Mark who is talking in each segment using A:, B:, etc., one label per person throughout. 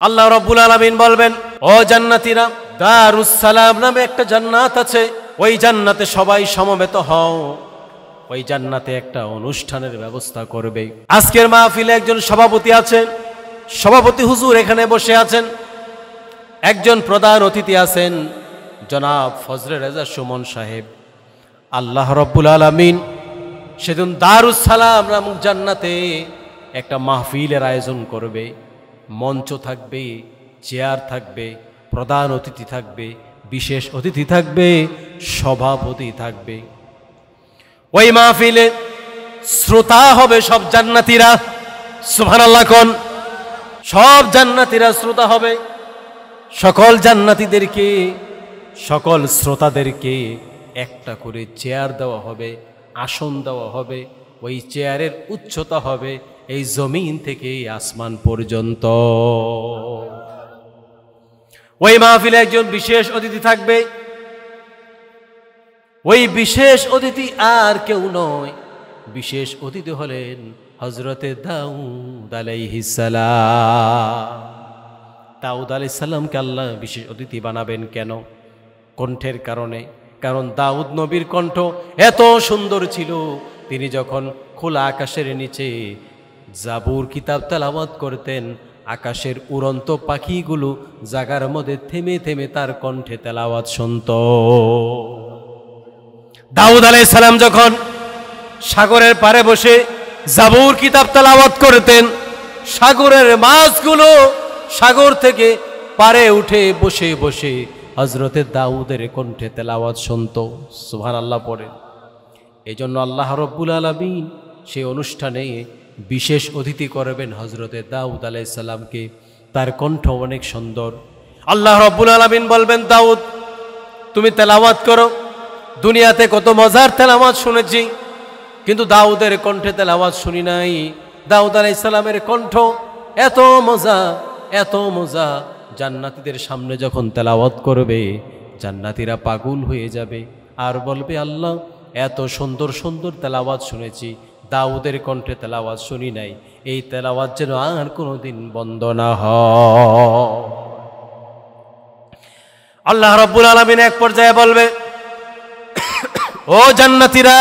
A: আল্লাহ রাব্বুল আলামিন বলবেন, ও জান্নাতীরা, দারুস সালাম নামে একটা জান্নাত আছে, ওই জান্নাতে সবাই সমবেত হও। ওই জান্নাতে একটা অনুষ্ঠানের ব্যবস্থা করবে। আজকের মাহফিলে একজন সভাপতি আছেন, সভাপতি হুজুর এখানে বসে আছেন। একজন প্রধান অতিথি আছেন, জনাব ফজলে রেজা সুমন সাহেব। আল্লাহ রাব্বুল আলামিন সেদিন দারুস সালাম নামক জান্নাতে একটা মাহফিলের আয়োজন করবে। মঞ্চ থাকবে, চেয়ার থাকবে, প্রধান অতিথি থাকবে, বিশেষ অতিথি থাকবে, সভাপতি থাকবে। ওই মাহফিলে শ্রোতা হবে সব জান্নাতীরা। সুবহানাল্লাহ কোন, সব জান্নাতীরা শ্রোতা হবে। সকল জান্নাতীদেরকে, সকল শ্রোতাদেরকে একটা করে চেয়ার দেওয়া হবে, আসন দেওয়া হবে। ওই চেয়ারের উচ্চতা হবে এই জমিন থেকে আসমান পর্যন্ত। ওই মাহফিলে একজন বিশেষ অতিথি থাকবে। ওই বিশেষ অতিথি আর কেউ নয়, বিশেষ অতিথি হলেন হযরতে দাউদ আলাইহিস সালাম। দাউদ আলাইহিস সালামকে আল্লাহ বিশেষ অতিথি বানাবেন কেন? কণ্ঠের কারণে। কারণ দাউদ নবীর কণ্ঠ এত সুন্দর ছিল, তিনি যখন খোলা আকাশের নিচে জাবুর কিতাব তেলাওয়াত করতেন, আকাশের উড়ন্ত পাখিগুলো জাগার মধ্যে থেমে থেমে তার কণ্ঠে তেলাওয়াত শুনত। দাউদ আলাইহিস সালাম যখন সাগরের পাড়ে বসে জাবুর কিতাব তেলাওয়াত করতেন, সাগরের মাছগুলো সাগর থেকে পাড়ে উঠে বসে বসে হযরতে দাউদের কণ্ঠে তেলাওয়াত শুনত। সুবহানাল্লাহ পড়ে। এই জন্য আল্লাহ রাব্বুল আলামিন সেই অনুষ্ঠানে বিশেষ অতিথি করবেন হযরতে দাউদ আলাইহিস সালামকে। তার কণ্ঠ অনেক সুন্দর। আল্লাহ রাব্বুল আলামিন বলবেন, দাউদ তুমি তেলাওয়াত করো। দুনিয়াতে কত মজার তেলাওয়াত শুনেছি, কিন্তু দাউদের কণ্ঠে তেলাওয়াত শুনি নাই। দাউদ আলাইহিস সালামের কণ্ঠ এত মজা, এত মজা, জান্নাতীদের সামনে যখন তেলাওয়াত করবে জান্নাতীরা পাগল হয়ে যাবে আর বলবে, আল্লাহ এত সুন্দর সুন্দর তেলাওয়াত শুনেছি, দাউদের কণ্ঠে তেলাওয়াত শুনি নাই। এই তেলাওয়াত যেন আর কোনোদিন বন্ধ না হয়। আল্লাহ রাব্বুল আলামিন এক পর্যায়ে বলবে, ও জান্নাতীরা,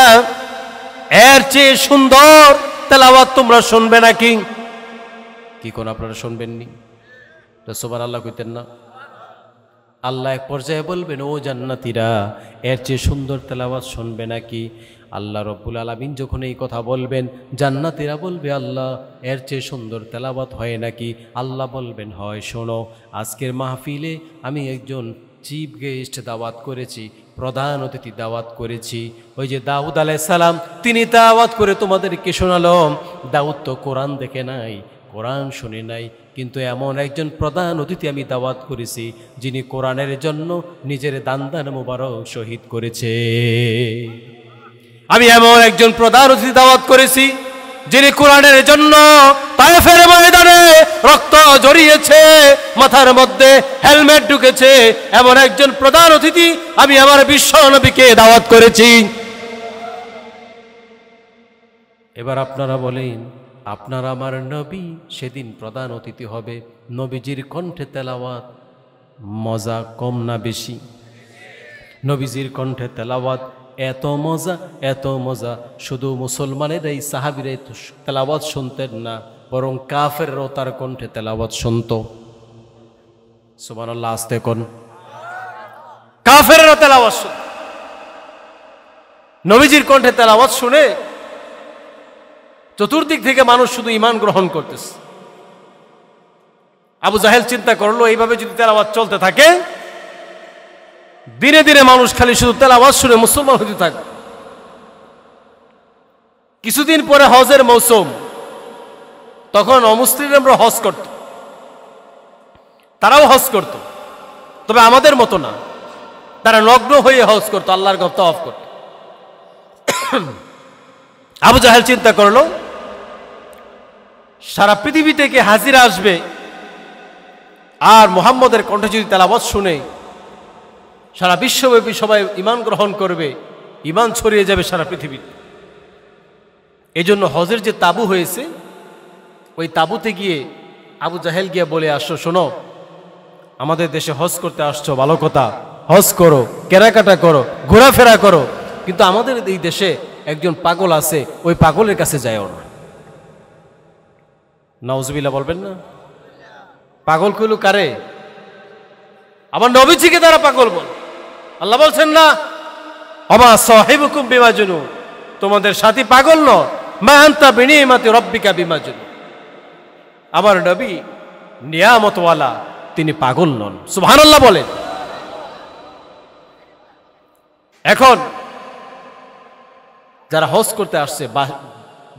A: এর চেয়ে সুন্দর তেলাওয়াত তোমরা শুনবে নাকি? কি কোন আপনারা শুনবেননি? সুবহানাল্লাহ কইতেন না? আল্লাহ এক পর্যায়ে বলবেন, ও জান্নাতীরা, এর চেয়ে সুন্দর তেলাওয়াত শুনবে নাকি? আল্লাহ রাব্বুল আলামিন যখন এই কথা বলবেন, জান্নাতীরা বলবে, আল্লাহ এর চেয়ে সুন্দর তেলাওয়াত হয় নাকি? আল্লাহ বলবেন, হয়। শোনো, আজকের মাহফিলে আমি একজন চিফ গেস্ট দাওয়াত করেছি, প্রধান অতিথি দাওয়াত করেছি। ওই যে দাউদ আলাইহিস সালাম, তিনি দাওয়াত করে তোমাদেরকে শোনালো। দাউদ তো কোরআন দেখে নাই, কোরআন শুনে নাই, কিন্তু এমন একজন প্রধান অতিথি আমি দাওয়াত করেছি যিনি কোরআনের জন্য নিজের দান মুবারক শহীদ করেছে। আমি এমন একজন প্রধান অতিথি দাওয়াত করেছি যিনি কোরআনের জন্য তায়েফের ময়দানে রক্ত ঝরিয়েছে, মাথার মধ্যে হেলমেট ঢুকেছে। এমন একজন প্রধান অতিথি আমি আমার বিশ্ব নবীকে দাওয়াত করেছি। এবার আপনারা বলেন, আপনার আমার নবী সেদিন প্রধান অতিথি হবে, নবীজির কণ্ঠে তেলাওয়াত মজা কম না বেশি? নবীজির কণ্ঠে তেলাওয়াত এত মজা, এত মজা, শুধু মুসলমানেরাই, সাহাবীরাই তেলাওয়াত শুনতেন না, বরং কাফেররাও তার কণ্ঠে তেলাওয়াত শুনত। সুবহানাল্লাহ, আস্তে কোন। কাফেররা তেলাওয়াত শুনত। নবীজির কণ্ঠে তেলাওয়াত শুনে চতুর্দিক থেকে মানুষ শুধু ঈমান গ্রহণ করতেছে। আবু জাহেল চিন্তা করলো, এইভাবে যদি তেলাওয়াত চলতে থাকে, দিনে দিনে মানুষ খালি শুধু তেলাওয়াত শুনে মুসলমান হতে থাকবে। কিছুদিন পরে হজের মৌসুম, তখন অমুসলিমরা হজ করত, তারাও হজ করত, তবে আমাদের মতো না। তারা নগ্ন হয়ে হজ করত, আল্লাহর ঘর তাওয়াফ করত। আবু জাহেল চিন্তা করলো, সারা পৃথিবী থেকে হাজিরা আসবে, আর মুহাম্মদের কণ্ঠে যদি তেলাওয়াত শুনে সারা বিশ্বব্যাপী সবাই ঈমান গ্রহণ করবে, ঈমান ছড়িয়ে যাবে সারা পৃথিবীতে। এই জন্য হজের যে তাবু হয়েছে, ওই তাবুতে গিয়ে আবু জাহেল গিয়ে বলে আসো, শোনো আমাদের দেশে হজ করতে আসছো, ভালো কথা, হজ করো, কেনাকাটা করো, ঘোরাফেরা করো, কিন্তু আমাদের এই দেশে একজন পাগল আছে, ওই পাগলের কাছে যায়ও না। নাউজুবিল্লাহ বলবেন না? পাগল কইল কারে? আবার নবীজিকে তারা পাগল বল। আল্লাহ বলছেন না, আমা সাহিবুকুম বিমাজনুন, তোমাদের সাথী পাগল ন, মা আনতা বিনিমাতি রাব্বিকা বিমাজনুন। আমার নবী নিয়ামতওয়ালা, তিনি পাগল নন। সুবহানাল্লাহ বলেন। এখন যারা হজ করতে আসছে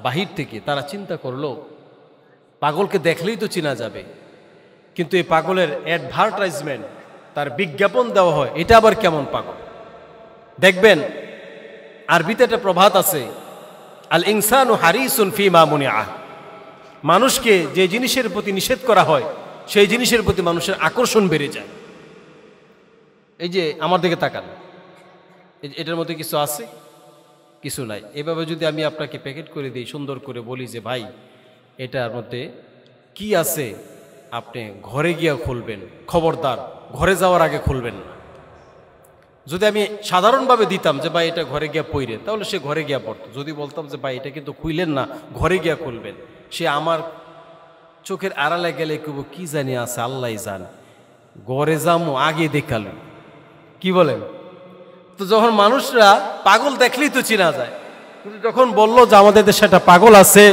A: বাহির থেকে, তারা চিন্তা করলো পাগলকে দেখলেই তো চেনা যাবে, কিন্তু এই পাগলের অ্যাডভার্টাইজমেন্ট, তার বিজ্ঞাপন দেওয়া হয়, এটা আবার কেমন পাগল? দেখবেন আরবিতে একটা প্রবাদ আছে, আল ইনসানু হারিসুন ফিমা মুনিআ। মানুষকে যে জিনিসের প্রতি নিষেধ করা হয়, সেই জিনিসের প্রতি মানুষের আকর্ষণ বেড়ে যায়। এই যে আমার দিকে তাকান, এটার মধ্যে কিছু আছে? কিছু নাই। এভাবে যদি আমি আপনাকে প্যাকেট করে দিই, সুন্দর করে বলি যে ভাই এটার মধ্যে কি আছে, আপনি ঘরে গিয়া খুলবেন, খবরদার ঘরে যাওয়ার আগে খুলবেন না। যদি আমি সাধারণভাবে দিতাম যে ভাই এটা ঘরে গিয়া পইরে, তাহলে সে ঘরে গিয়া পড়তো। যদি বলতাম যে ভাই এটা কিন্তু খুইলেন না, ঘরে গিয়া খুলবেন, সে আমার চোখের আড়ালে গেলে কেউ কি জানি আছে, আল্লাহ জান, ঘরে যামো আগে দেখালো। কি বলেন? তো যখন মানুষরা পাগল দেখলেই তো চেনা যায়, কিন্তু যখন বললো যে আমাদের দেশে একটা পাগল আছে,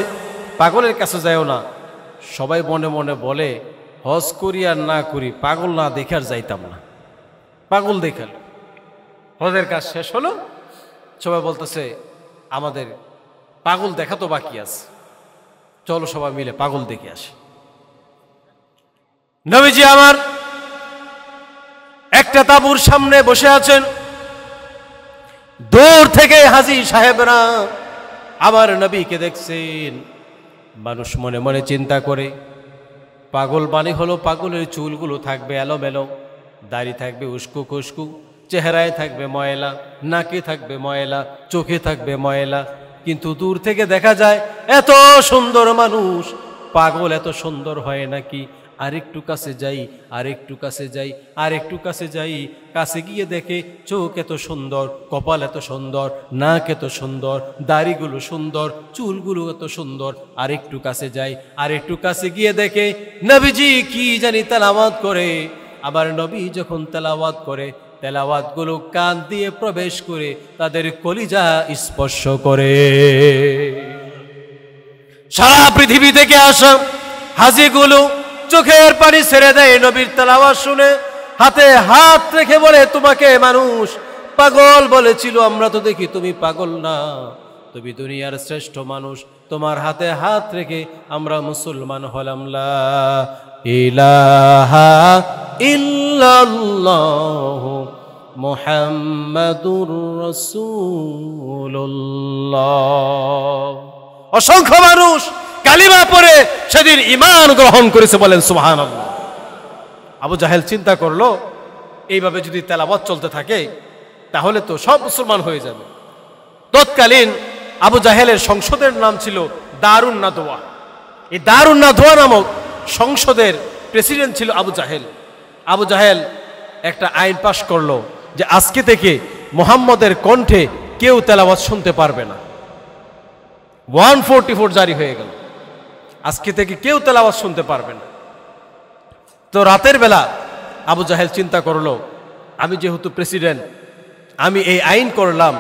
A: পাগলের কাছে যায়ও না, সবাই মনে মনে বলে হজ করি আর না করি, পাগল না দেখে আর যাইতাম না। পাগল দেখালো, হজের কাজ শেষ হলো, সবাই বলতেছে আমাদের পাগল দেখা তো বাকি আছে, চলো সবাই মিলে পাগল দেখে আসি। নবীজি আমার একটা তাঁবুর সামনে বসে আছেন, দূর থেকে হাজী সাহেবরা আমার নবীকে দেখছেন। মানুষ মনে মনে চিন্তা করে, পাগল মানে হলো পাগলের চুলগুলো থাকবে এলোমেলো, দাড়ি থাকবে উস্কু খুস্কু, চেহারায় থাকবে ময়লা, নাকে থাকবে ময়লা, চোখে থাকবে ময়লা, কিন্তু দূর থেকে দেখা যায় এত সুন্দর মানুষ। পাগল এত সুন্দর হয় নাকি? আরেকটু কাছে যাই, আরেকটু কাছে যাই, আরেকটু কাছে যাই, কাছে গিয়ে দেখে চোখ এত সুন্দর, কপাল এত সুন্দর, নাক এত সুন্দর, দাড়িগুলো সুন্দর, চুলগুলো এত সুন্দর। আরেকটু কাছে যাই, আরেকটু কাছে গিয়ে দেখে নবীজি কি জানি তেলাওয়াত করে। আবার নবী যখন তেলাওয়াত করে, তেলাওয়াতগুলো কান দিয়ে প্রবেশ করে তাদের কলিজা স্পর্শ করে। সারা পৃথিবী থেকে আসা হাজীগুলো চোখের পানি ছেড়ে দেয় নবীর তেলাওয়াত শুনে, হাতে হাত রেখে বলে তোমাকে মানুষ পাগল বলেছিল, আমরা তো দেখি তুমি পাগল না, তুমি দুনিয়ার শ্রেষ্ঠ মানুষ, তোমার হাতে হাত রেখে আমরা মুসলমান হলাম। লা ইলাহা ইল্লাল্লাহু মুহাম্মাদুর রাসূলুল্লাহ। অসংখ্য মানুষ কালিমা পড়ে সেদিন ঈমান গ্রহণ করেছে, বলেন সুবহানাল্লাহ। আবু জাহেল চিন্তা করলো এইভাবে যদি তেলাওয়াত চলতে থাকে তাহলে তো সব মুসলমান হয়ে যাবে। তৎকালীন আবু জাহেলের সংসদের নাম ছিল দারুন নাদওয়া। এই দারুন নাদওয়া নামক সংসদের প্রেসিডেন্ট ছিল আবু জাহেল। আবু জাহেল একটা আইন পাশ করলো যে আজকে থেকে মুহাম্মদের কণ্ঠে কেউ তেলাওয়াত শুনতে পারবে না। 144 জারি হয়ে গেল, আজকে থেকে কেউ তেলাওয়াত শুনতে পারবে না। তো রাতের বেলা আবু জাহেল চিন্তা করলো, আমি যেহেতু প্রেসিডেন্ট, আমি এই আইন করলাম,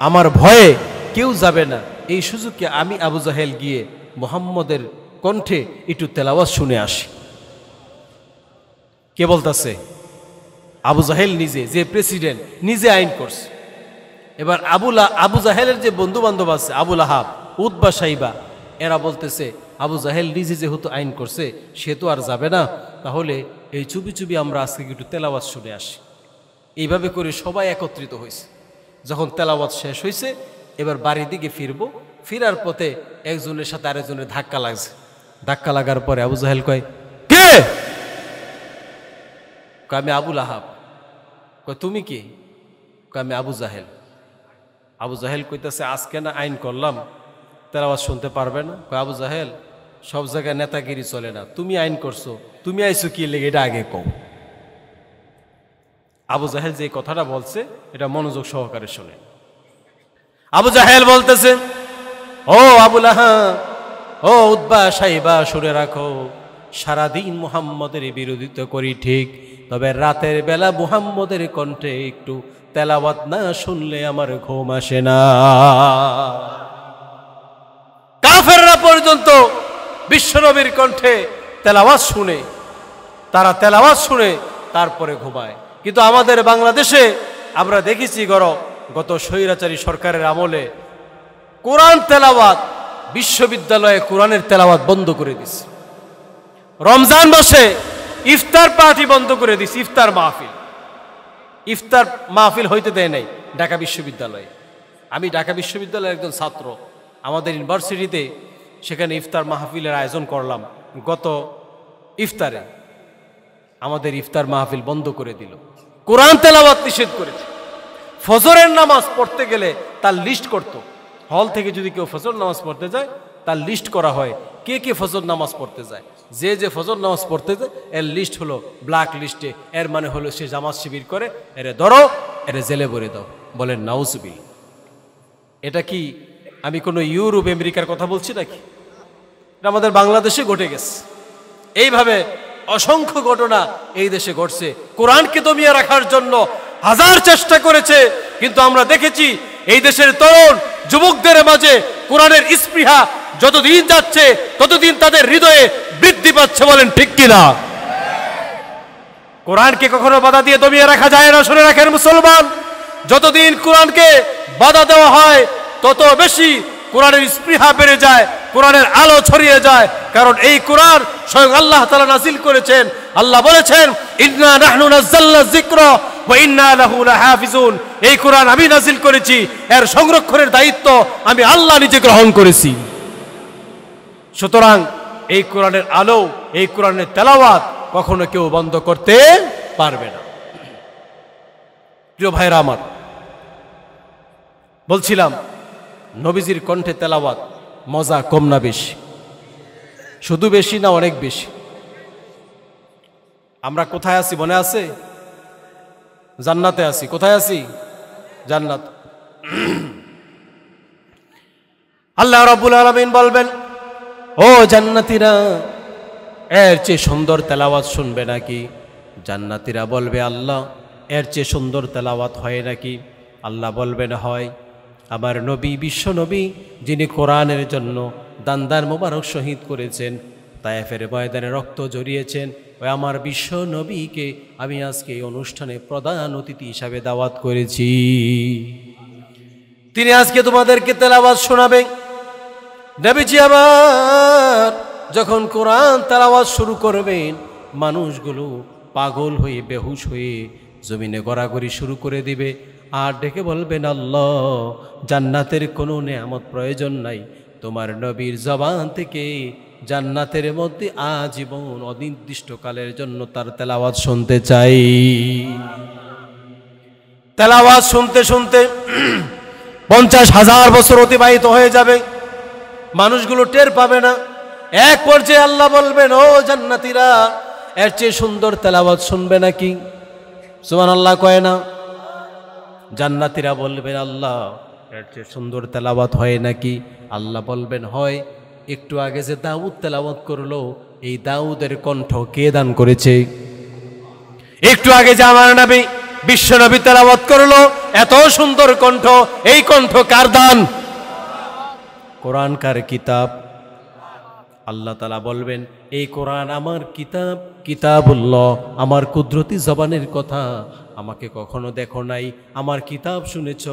A: আমার ভয়ে কেউ যাবে না, এই সুযোগকে আমি আবু জাহেল গিয়ে মুহাম্মদের কণ্ঠে একটু তেলাওয়াত শুনে আসি। কে বলতেছে? আবু জাহেল নিজে, যে প্রেসিডেন্ট, নিজে আইন করছে। এবার আবু জাহেলের যে বন্ধু বান্ধব আছে, আবুল আহাব, উতবা, সাইবা, এরা বলতেছে আবু জাহেল নিজে যেহেতু আইন করছে, সে তো আর যাবে না, তাহলে এই চুপি চুপি আমরা আজকে একটু তেলাওয়াত শুনে আসি। এইভাবে করে সবাই একত্রিত হয়েছে। যখন তেলাওয়াত শেষ হয়েছে, এবার বাড়ির দিকে ফিরবো, ফিরার পথে একজনের সাথে আরেকজনের ধাক্কা লাগছে। ধাক্কা লাগার পরে আবু জাহেল কয়, কে? আমি আবুল আহাব। কয় তুমি কি? আমি আবু জাহেল। আবু জাহেল কইতেছে আজকে না আইন করলাম, তেলাওয়াত শুনতে পারবে না। কয় আবু জাহেল, সব জায়গায় নেতাগিরি চলে না। তুমি আইন করছো, তুমি আইছো কি লেগে, এটা আগে কও। আবু জাহেল যে কথাটা বলছে এটা মনোযোগ সহকারে শোনে। আবু জাহেল বলতেছে, ও আবু লাহাব, ও উতবা সাইবা, শুনে রাখো, সারাদিন মুহাম্মদের বিরোধিতা করি ঠিক, তবে রাতের বেলা মুহাম্মদের কণ্ঠে একটু তেলাওয়াত না শুনলে আমার ঘুম আসে না। কাফেররা পর্যন্ত বিশ্বনবীর কণ্ঠে তেলাওয়াত শুনে, তারা তেলাওয়াত শুনে তারপরে ঘুমায়। কিন্তু আমাদের বাংলাদেশে আমরা দেখেছি গত স্বৈরাচারী সরকারের আমলে কোরআন তেলাওয়াত, বিশ্ববিদ্যালয়ে কোরআনের তেলাওয়াত বন্ধ করে দিছে। রমজান মাসে ইফতার পার্টি বন্ধ করে দিছে, ইফতার মাহফিল হইতে দেয় নাই ঢাকা বিশ্ববিদ্যালয়ে। আমি ঢাকা বিশ্ববিদ্যালয়ের একজন ছাত্র, আমাদের ইউনিভার্সিটিতে সেখানে ইফতার মাহফিলের আয়োজন করলাম। গত ইফতারে আমাদের ইফতার মাহফিল বন্ধ করে দিল, কোরআন তেলাওয়াত নিষেধ করেছে। ফজরের নামাজ পড়তে গেলে তার লিস্ট করত, হল থেকে যদি কেউ ফজর নামাজ পড়তে যায় তার লিস্ট করা হয়, কে কে ফজর নামাজ পড়তে যায়। যে ফজর নামাজ পড়তে যায় এর লিস্ট হলো ব্ল্যাক লিস্টে। এর মানে হলো সে জামাত শিবির করে, এরে ধরো, এরে জেলে ভরে দাও। বলেন নাউজুবিল্লাহ। এটা কি আমি কোনো ইউরোপ আমেরিকার কথা বলছি নাকি? এটা আমাদের বাংলাদেশে ঘটে গেছে। এইভাবে অসংখ্য ঘটনা এই দেশে ঘটছে। কোরআনকে দমিয়ে রাখার জন্য হাজার চেষ্টা করেছে, কিন্তু আমরা দেখেছি এই দেশের তরুণ যুবকদের মাঝে কোরআনের স্পৃহা যতদিন যাচ্ছে ততদিন তাদের হৃদয়ে বৃদ্ধি পাচ্ছে। বলেন ঠিক কিনা? কোরআনকে কখনো বাধা দিয়ে দমিয়ে রাখা যায় না। শুনে রাখেন মুসলমান, যতদিন কোরআনকে বাধা দেওয়া হয় তত বেশি কোরআনের স্পৃহা বেড়ে যায়, কোরআনের আলো ছড়িয়ে যায়। কারণ এই কোরআন স্বয়ং আল্লাহ তাআলা নাযিল করেছেন। আল্লাহ বলেছেন, ইন্না নাহনু নাযালনা যিকরা ওয়া ইন্না লাহু লাহাফিজুন। এই কোরআন আমি নাযিল করেছি, এর সংরক্ষণের দায়িত্ব আমি আল্লাহ নিজে গ্রহণ করেছি। সুতরাং এই কোরআনের আলো, এই কোরআনের তেলাওয়াত কখনো কেউ বন্ধ করতে পারবে না। প্রিয় ভাইরা আমার, বলছিলাম নবীজির কণ্ঠে তেলাওয়াত মজা কম না বেশি? শুধু বেশি না অনেক বেশি? আমরা কোথায় আছি মনে আছে? জান্নাতে আছি। কোথায় আছি? জান্নাত। আল্লাহ রাব্বুল আলামিন বলবেন, ও জান্নাতীরা, এর চেয়ে সুন্দর তেলাওয়াত শুনবে নাকি? জান্নাতীরা বলবে, আল্লাহ এর চেয়ে সুন্দর তেলাওয়াত হয় নাকি? আল্লাহ বলবেন, হয়। আমার নবী, বিশ্ব নবী, যিনি কোরআনের জন্য দান্দার মোবারক শহীদ করেছেন, তায়েফের ময়দানে রক্ত জড়িয়েছেন, ওই আমার বিশ্ব নবীকে আমি আজকে এই অনুষ্ঠানে প্রধান অতিথি হিসাবে দাওয়াত করেছি। তিনি আজকে তোমাদেরকে তেলাওয়াত শোনাবেন। নবীজি আবার যখন কোরআন তেলাওয়াত শুরু করবেন, মানুষগুলো পাগল হয়ে বেহুশ হয়ে জমিনে গড়াগড়ি শুরু করে দিবে আর ডেকে বলবেন, আল্লাহ, জান্নাতের কোনো নেয়ামত প্রয়োজন নাই, তোমার নবীর জবান থেকে জান্নাতের মধ্যে আজীবন অনির্দিষ্টকালের জন্য তার তেলাওয়াত শুনতে চাই। তেলাওয়াত শুনতে শুনতে 50,000 বছর অতিবাহিত হয়ে যাবে, মানুষগুলো টের পাবে না। এক পর্যায়ে আল্লাহ বলবেন, ও জান্নাতীরা, এর চেয়ে সুন্দর তেলাওয়াত শুনবে নাকি? সুবহানাল্লাহ কয় না? জান্নাতীরা বলবেন, আল্লাহ এর চেয়ে সুন্দর তেলাওয়াত হয় নাকি? আল্লাহ বলবেন, হয়। একটু আগে যে দাউদ তেলাওয়াত করলো, এই দাউদের কণ্ঠ কে দান করেছে? একটু আগে যে আমার নবী, বিশ্ব নবী তেলাওয়াত করলো, এত সুন্দর কণ্ঠ, এই কণ্ঠ কার দান? কোরআন কার কিতাব? আল্লাহ তাআলা বলবেন, এই কোরআন আমার কিতাব, কিতাবুল্লাহ, আমার কুদরতি জবানের কথা। আমাকে কখনো দেখো নাই, আমার কিতাব শুনেছ,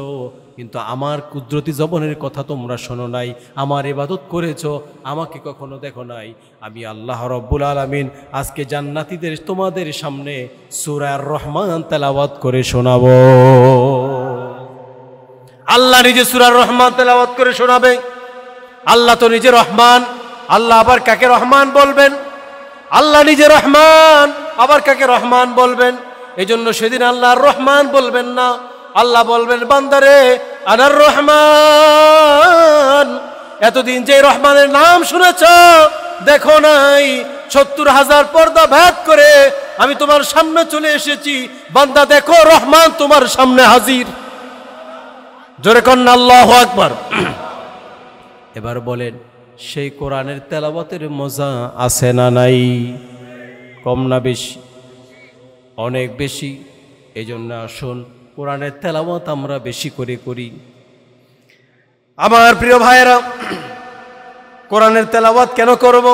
A: কিন্তু আমার কুদরতি জবানের কথা তোমরা শোনো নাই। আমার ইবাদত করেছ, আমাকে কখনো দেখো নাই। আমি আল্লাহ রব্বুল আলামিন আজকে জান্নাতীদের তোমাদের সামনে সূরা আর রহমান তেলাওয়াত করে শোনাবো। আল্লাহ নিজে সূরা আর রহমান তেলাওয়াত করে শোনাবে। আল্লাহ তো নিজে রহমান, আল্লাহ আবার কাকে রহমান বলবেন? আল্লাহ নিজে রহমান, আবার কাকে রহমান বলবেন? এই জন্য সেদিন আল্লাহ রহমান বলবেন না, আল্লাহ বলবেন, বান্দারে আনার রহমান, এতদিন যে রহমানের নাম শুনেছ, দেখো নাই ৭০,০০০ পর্দা ভেদ করে আমি তোমার সামনে চলে এসেছি, বান্দা দেখো রহমান তোমার সামনে হাজির। জোরে কন্না আল্লাহু আকবার। এবার বলেন, সেই কোরআনের তেলাওয়াতের মজা আছে না নাই? কম না বেশি? অনেক বেশি। এই জন্য আসুন কোরআনের তেলাওয়াত আমরা বেশি করে করি। আমার প্রিয় ভাইয়েরা, কোরআনের তেলাওয়াত কেন করব?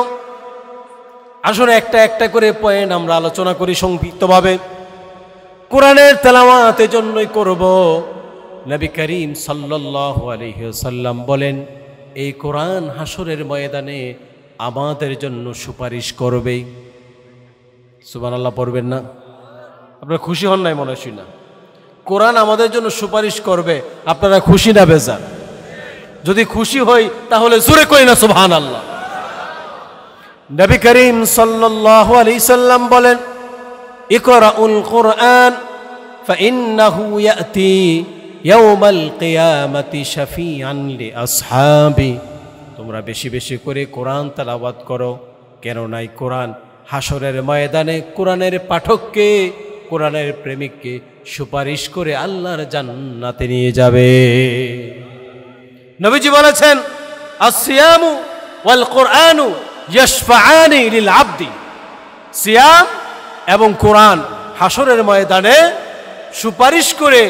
A: আসুন একটা একটা করে পয়েন্ট আমরা আলোচনা করি সংক্ষিপ্তভাবে। কোরআনের তেলাওয়াত এজন্যই করব, নবী করিম সাল্লাল্লাহু আলাইহি ওয়াসাল্লাম বলেন, এই কোরআন হাসরের ময়দানে আমাদের জন্য সুপারিশ করবে। সুবহানাল্লাহ পড়বেন না? আপনারা খুশি হন নাই মনে হয় না? কোরআন আমাদের জন্য সুপারিশ করবে, আপনারা খুশি না বেজার? যদি খুশি হই তাহলে জোরে কই না সুবহানাল্লাহ। নবী করিম সাল্লাল্লাহু আলাইহি সাল্লাম বলেন, ইকরাউল কুরআন ফাইন্নাহু ইয়াতি ইয়াউমাল কিয়ামাতি শাফিআন লিআসহাবি। তোমরা বেশি বেশি করে কোরআন তেলাওয়াত করো, কেননা এই কোরআন হাসরের ময়দানে কোরআনের পাঠককে, কোরআনের প্রেমিককে সুপারিশ করে আল্লাহর জান্নাতে নিয়ে যাবে। নবীজি বলেছেন, আসিয়ামু ওয়াল কুরআনু ইয়াশফাআনি লিল আবদি। সিয়াম এবং কোরআন হাসরের ময়দানে সুপারিশ করে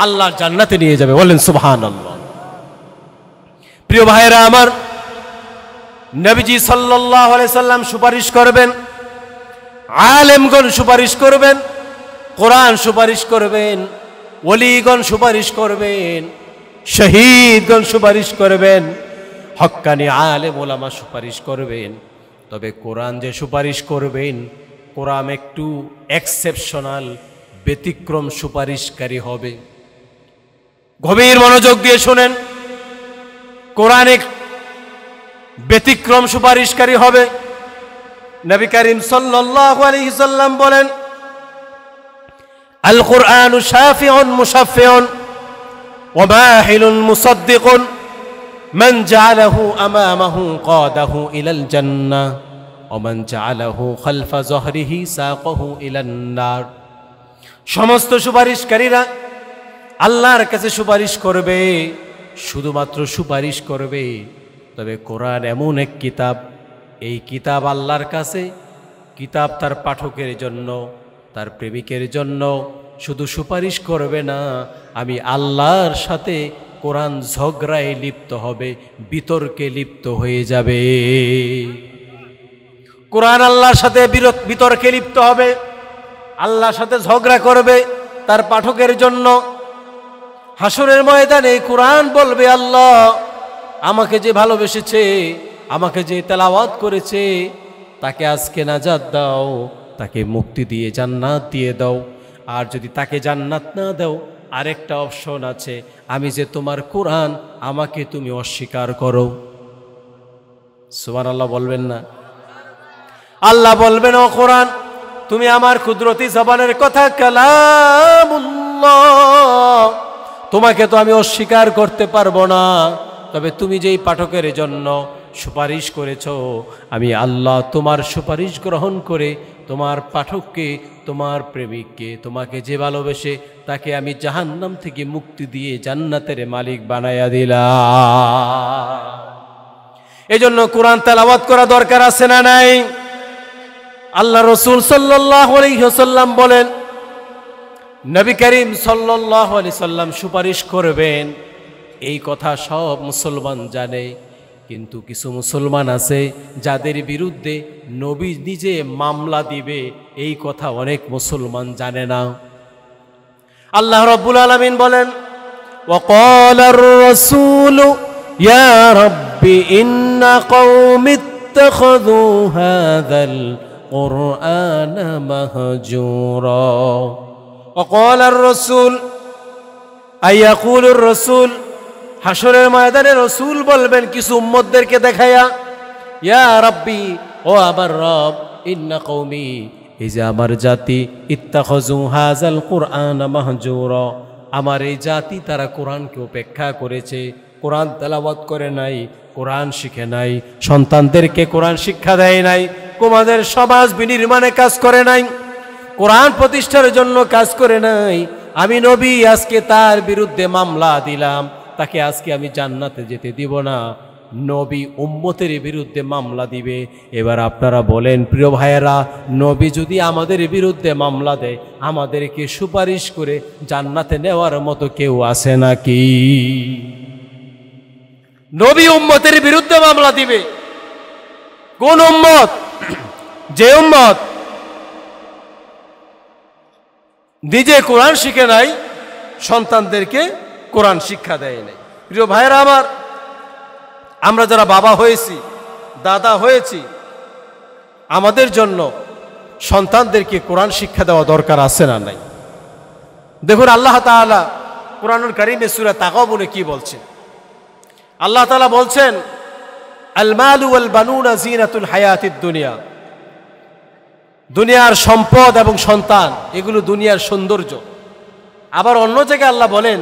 A: আল্লাহর জান্নাতে নিয়ে যাবে। বলেন সুবহানাল্লাহ। প্রিয় ভাইয়েরা আমার, নবীজি সাল্লাল্লাহু আলাইহি সাল্লাম সুপারিশ করবেন, আলেমগণ সুপারিশ করবেন, কোরআন সুপারিশ করবেন, ওলিগণ সুপারিশ করবেন, শহীদগণ সুপারিশ করবেন, হক্কানি আলেম ওলামা সুপারিশ করবেন। তবে কোরআন যে সুপারিশ করবেন, কোরআন একটু এক্সেপশনাল, ব্যতিক্রম সুপারিশকারী হবে। গভীর মনোযোগ দিয়ে শোনেন, কোরআন এক ব্যতিক্রম সুপারিশকারী হবে। নবী করিম সাল্লাল্লাহু আলাইহি সাল্লাম বলেন, আল কুরআনু শাফিউন মুশাফফিউন ওয়া মাহিলুন মুসাদ্দিকুন মান জাআলাহু আমামাহু কাদাহু ইলাল জান্নাহ ওয়া মান জাআলাহু খালফা যহরিহি সাকাহু ইলান নার। সমস্ত সুপারিশকারীরা আল্লাহর কাছে সুপারিশ করবে, শুধুমাত্র সুপারিশ করবে। তবে কোরআন এমন এক কিতাব, এই কিতাব আল্লাহর কাছে, কিতাব তার পাঠকের জন্য, তার প্রেমিকের জন্য শুধু সুপারিশ করবে না, আমি আল্লাহর সাথে কোরআন ঝগড়ায় লিপ্ত হবে, বিতর্কে লিপ্ত হয়ে যাবে। কোরআন আল্লাহর সাথে বিতর্কে লিপ্ত হবে, আল্লাহর সাথে ঝগড়া করবে তার পাঠকের জন্য। হাসরের ময়দানে কোরআন বলবে, আল্লাহ আমাকে যে ভালোবেসেছে, আমাকে যে তেলাওয়াত করেছে, তাকে আজকে নাজাত দাও, তাকে মুক্তি দিয়ে জান্নাত দিয়ে দাও। আর যদি তাকে জান্নাত না দাও, আরেকটা অপশন আছে, আমি যে তোমার কোরআন, আমাকে তুমি অস্বীকার করো। সুবহানাল্লাহ বলবেন না? আল্লাহ বলবেন, ও কোরআন, তুমি আমার কুদরতি জবানের কথা, কালামুল্লাহ, তোমাকে তো আমি অস্বীকার করতে পারবো না। তবে তুমি যেই পাঠকের জন্য সুপারিশ করেছো, আমি আল্লাহ তোমার সুপারিশ গ্রহণ করে তোমার পাঠককে, তোমার প্রেমিককে, তোমাকে যে ভালোবেসে, তাকে আমি জাহান্নাম থেকে মুক্তি দিয়ে জান্নাতের মালিক বানায়া দিলাম। এজন্য কোরআন তেলাওয়াত করা দরকার আছে না নাই? আল্লাহ রাসূল সাল্লাল্লাহু আলাইহি ওয়াসাল্লাম বলেন, নবী করিম সাল্লাল্লাহু আলাইহি সাল্লাম সুপারিশ করবেন, এই কথা সব মুসলমান জানে। কিন্তু কিছু মুসলমান আছে যাদের বিরুদ্ধে নবী নিজে মামলা দিবে, এই কথা অনেক মুসলমান জানে না। আল্লাহ রাব্বুল আলামিন বলেন, ওয়াকালার রাসূলু ইয়া রাব্বি ইন্না কওমি ইত্তাখাযু হাযাল কুরআনা মাহজুরা। ওয়াকালার রাসূল, আয়াকুলুর রাসূল, হাসরের ময়দানে রাসূল বলবেন কিছু উম্মতদেরকে দেখায়া, ইয়া রাব্বি, ও আমার রব, ইন্না কওমি, এই যে আমার জাতি, ইত্তাখাযু হাযাল কুরআনা মাহজুরা, আমার এই জাতি তারা কোরআনকে উপেক্ষা করেছে, কোরআন তেলাওয়াত করে নাই, কোরআন শিখে নাই, সন্তানদেরকে কোরআন শিক্ষা দেয় নাই, তোমাদের সমাজ বিনির্মাণে কাজ করে নাই, কোরআন প্রতিষ্ঠার জন্য কাজ করে নাই। আমি নবী আজকে তার বিরুদ্ধে মামলা দিলাম, তাকে আজকে আমি জান্নাতে যেতে দিব না। নবী উম্মতের বিরুদ্ধে মামলা দিবে। এবার আপনারা বলেন প্রিয় ভাইয়েরা, নবী যদি আমাদের বিরুদ্ধে মামলা দেয়, আমাদেরকে সুপারিশ করে জান্নাতে নেওয়ার মতো কেউ আছে নাকি? নবী উম্মতের বিরুদ্ধে মামলা দিবে। কোন উম্মত? যে উম্মত নিজে কোরআন শিখে নাই, সন্তানদেরকে কোরআন শিক্ষা দেয় নাই। প্রিয় ভাইয়েরা আমার, আমরা যারা বাবা হয়েছি, দাদা হয়েছি, আমাদের জন্য সন্তানদেরকে কোরআন শিক্ষা দেওয়া দরকার আছে না নাই? দেখুন আল্লাহ তাআলা কুরআনুল কারীমে সূরা তাগাবুনে কি বলছেন? আল্লাহ তাআলা বলছেন, আল মালু ওয়াল বানুনা জিনাতুল হায়াতিদ দুনিয়া। দুনিয়ার সম্পদ এবং সন্তান এগুলো দুনিয়ার সৌন্দর্য। আবার অন্য জায়গায় আল্লাহ বলেন,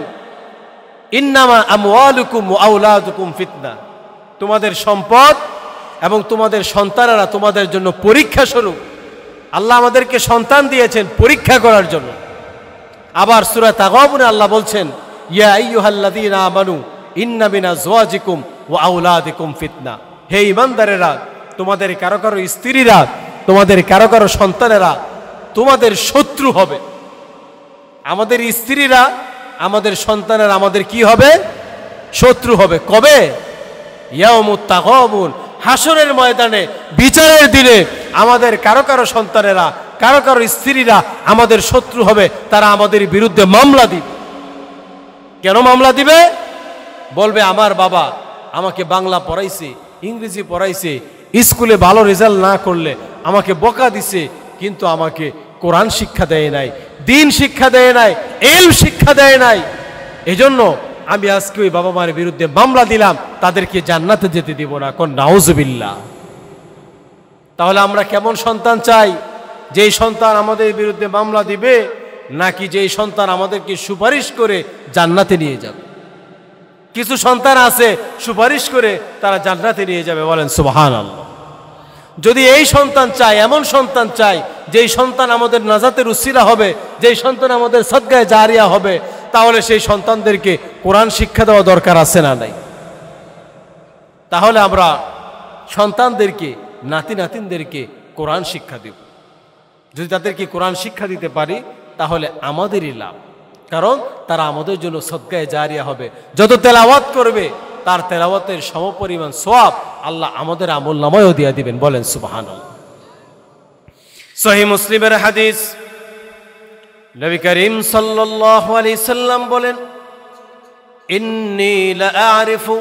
A: ইন্নামা আমওয়ালুকুম ওয়া আওলাদুকুম ফিতনা। তোমাদের সম্পদ এবং তোমাদের সন্তানেরা তোমাদের জন্য পরীক্ষা স্বরূপ। আল্লাহ আমাদেরকে সন্তান দিয়েছেন পরীক্ষা করার জন্য। আবার সূরা তাগাবুনে আল্লাহ বলছেন, ইয়া আইয়ুহাল্লাযীনা আমানু ইন্না মিন আজওয়াজিকুম ওয়া আওলাদিকুম ফিতনা। হে ঈমানদারেরা, তোমাদের কারো কারো স্ত্রীরা, তোমাদের কারো কারো সন্তানেরা তোমাদের শত্রু হবে। আমাদের স্ত্রীরা, আমাদের সন্তানেরা আমাদের কি হবে? শত্রু হবে। কবে? ইয়াউমুত তাগাবুন, হাসরের ময়দানে, বিচারের দিনে আমাদের কারো কারো সন্তানেরা, কারো কারো স্ত্রীরা আমাদের শত্রু হবে। তারা আমাদের বিরুদ্ধে মামলা দিবে। কেন মামলা দিবে? বলবে আমার বাবা আমাকে বাংলা পড়াইছে, ইংরেজি পড়াইছে, স্কুলে ভালো রেজাল্ট না করলে আমাকে বকা দিছে, কিন্তু আমাকে কোরআন শিক্ষা দেয় নাই, দ্বীন শিক্ষা দেয় নাই, ইলম শিক্ষা দেয় নাই। এজন্য আমি আজকে ওই বাবা মায়ের বিরুদ্ধে মামলা দিলাম, তাদেরকে জান্নাতে যেতে দিব না। কোন নাউজুবিল্লাহ। তাহলে আমরা কেমন সন্তান চাই? যেই সন্তান আমাদের বিরুদ্ধে মামলা দিবে, নাকি যেই সন্তান আমাদেরকে সুপারিশ করে জান্নাতে নিয়ে যাবে? কিছু সন্তান আছে সুপারিশ করে তারা জান্নাতে নিয়ে যাবে, বলেন সুবহানাল্লাহ। যদি এই সন্তান চাই, এমন সন্তান চাই যেই সন্তান আমাদের নাজাতের উসিলা হবে, যেই সন্তান আমাদের সদকায়ে জারিয়া হবে, তাহলে সেই সন্তানদেরকে কোরআন শিক্ষা দেওয়া দরকার আছে না নাই? তাহলে আমরা সন্তানদেরকে, নাতি নাতিনদেরকে কোরআন শিক্ষা দেব। যদি তাদেরকে কোরআন শিক্ষা দিতে পারি তাহলে আমাদেরই লাভ, কারণ তারা আমাদের জন্য সদকায়ে জারিয়া হবে। যত তেলাওয়াত করবে তার তেলাওয়াতের সমপরিমাণ সওয়াব আল্লাহ আমাদের আমলনামায়ও দিয়ে দিবেন, বলেন সুবহানাল্লাহ। সহিহ মুসলিমের হাদিস, নবী করিম সাল্লাল্লাহু আলাইহি সাল্লাম বলেন, ইন্নী লাআরিফু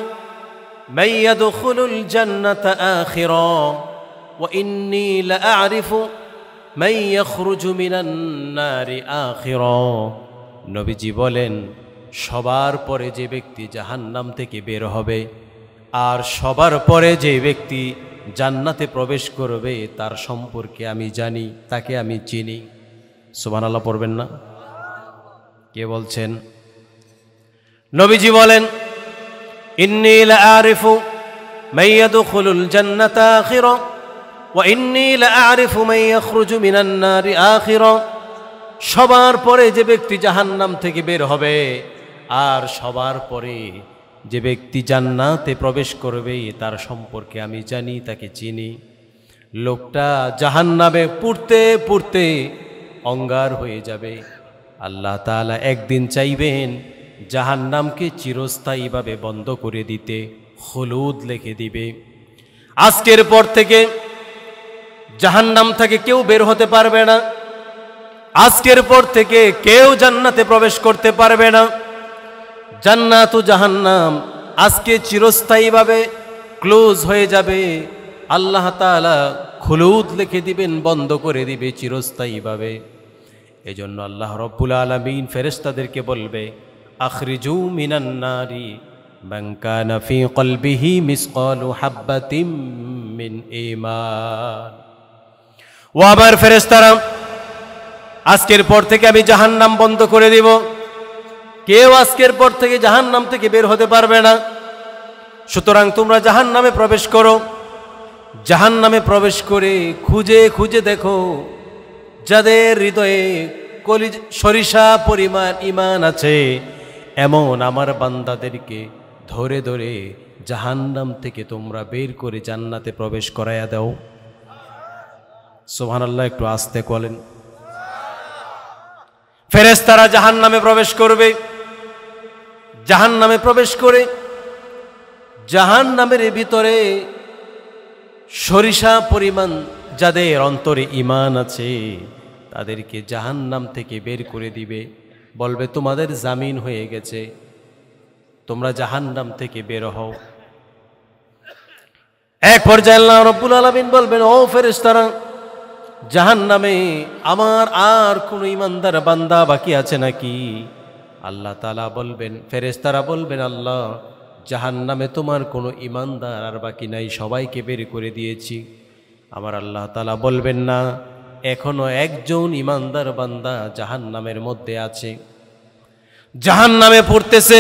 A: মান ইয়াদখুলুল জান্নাতা আখিরা ওয়া ইন্নী লাআরিফু মান ইয়াখরুজু মিনান নারি আখিরা। নবীজি বলেন, সবার পরে যে ব্যক্তি জাহান্নাম থেকে বের হবে আর সবার পরে যে ব্যক্তি জান্নাতে প্রবেশ করবে তার সম্পর্কে আমি জানি, তাকে আমি চিনি। সুবহানাল্লাহ পড়বেন না? কে বলছেন? নবীজি বলেন, ইন্নী লাআরিফু মান ইয়াদখুলুল জান্নাতা আখিরা ওয়া ইন্নী লাআরিফু মান ইয়াখরুজু মিনান নারি আখিরা। সবার পরে যে ব্যক্তি জাহান্নাম থেকে বের হবে আর সবার পরে যে ব্যক্তি জান্নাতে প্রবেশ করবে তার সম্পর্কে আমি জানি, তাকে চিনি। লোকটা জাহান্নামে পুড়তে পুড়তে অঙ্গার হয়ে যাবে। আল্লাহ তাআলা একদিন চাইবেন জাহান্নামকে চিরস্থায়ীভাবে বন্ধ করে দিতে, খুলুদ লিখে দিবে। আজকের পর থেকে জাহান্নাম থেকে কেউ বের হতে পারবে না। আজকের পর থেকে কেউ জান্নাতে প্রবেশ করতে পারবে না। জান্নাত ও জাহান্নাম আজকে চিরস্থায়ীভাবে ক্লোজ হয়ে যাবে। আল্লাহ তাআলা খুলুদ লিখে দিবেন, বন্ধ করে দিবে চিরস্থায়ীভাবে। এজন্য আল্লাহ রব্বুল আলামিন ফেরেশতাদেরকে বলবে, আখরিজু মিনান নারি মান কানা ফি কলবিহি মিসকালু হাববাতিম মিন ঈমান। ও আমার ফেরেশতারা, আজকের পর থেকে আমি জাহান্নাম বন্ধ করে দিব। কেউ আজকের পর থেকে জাহান্নাম থেকে বের হতে পারবে না। সুতরাং তোমরা জাহান্নামে প্রবেশ করো। জাহান্নামে প্রবেশ করে খুঁজে খুঁজে দেখো যাদের হৃদয়ে সরিষা পরিমাণ ঈমান আছে, এমন আমার বান্দাদেরকে ধরে ধরে জাহান্নাম থেকে তোমরা বের করে জান্নাতে প্রবেশ করাইয়া দাও। সুবহানাল্লাহ, একটু আস্তে বলেন। ফেরেশতারা জাহান্নামে প্রবেশ করবে। জাহান্নামে প্রবেশ করে জাহান্নামের ভিতরে সরিষা পরিমাণ যাদের অন্তরে ঈমান আছে তাদেরকে জাহান্নাম থেকে বের করে দিবে। বলবে তোমাদের জামিন হয়ে গেছে, তোমরা জাহান্নাম থেকে বের হও। এক পর্যায়ে আল্লাহ রাব্বুল আলামিন বলবেন, ও ফেরেশতারা, জাহান্নামে আমার আর কোনো ঈমানদার বান্দা বাকি আছে নাকি? আল্লাহ তাআলা বলবেন, ফেরেশতারা বলবেন, আল্লাহ, জাহান্নামে তোমার কোনো ঈমানদার আর বাকি নাই, সবাইকে বের করে দিয়েছি। আমার আল্লাহ তাআলা বলবেন, না, এখনো একজন ঈমানদার বান্দা জাহান্নামের মধ্যে আছে। জাহান্নামে পড়তেছে,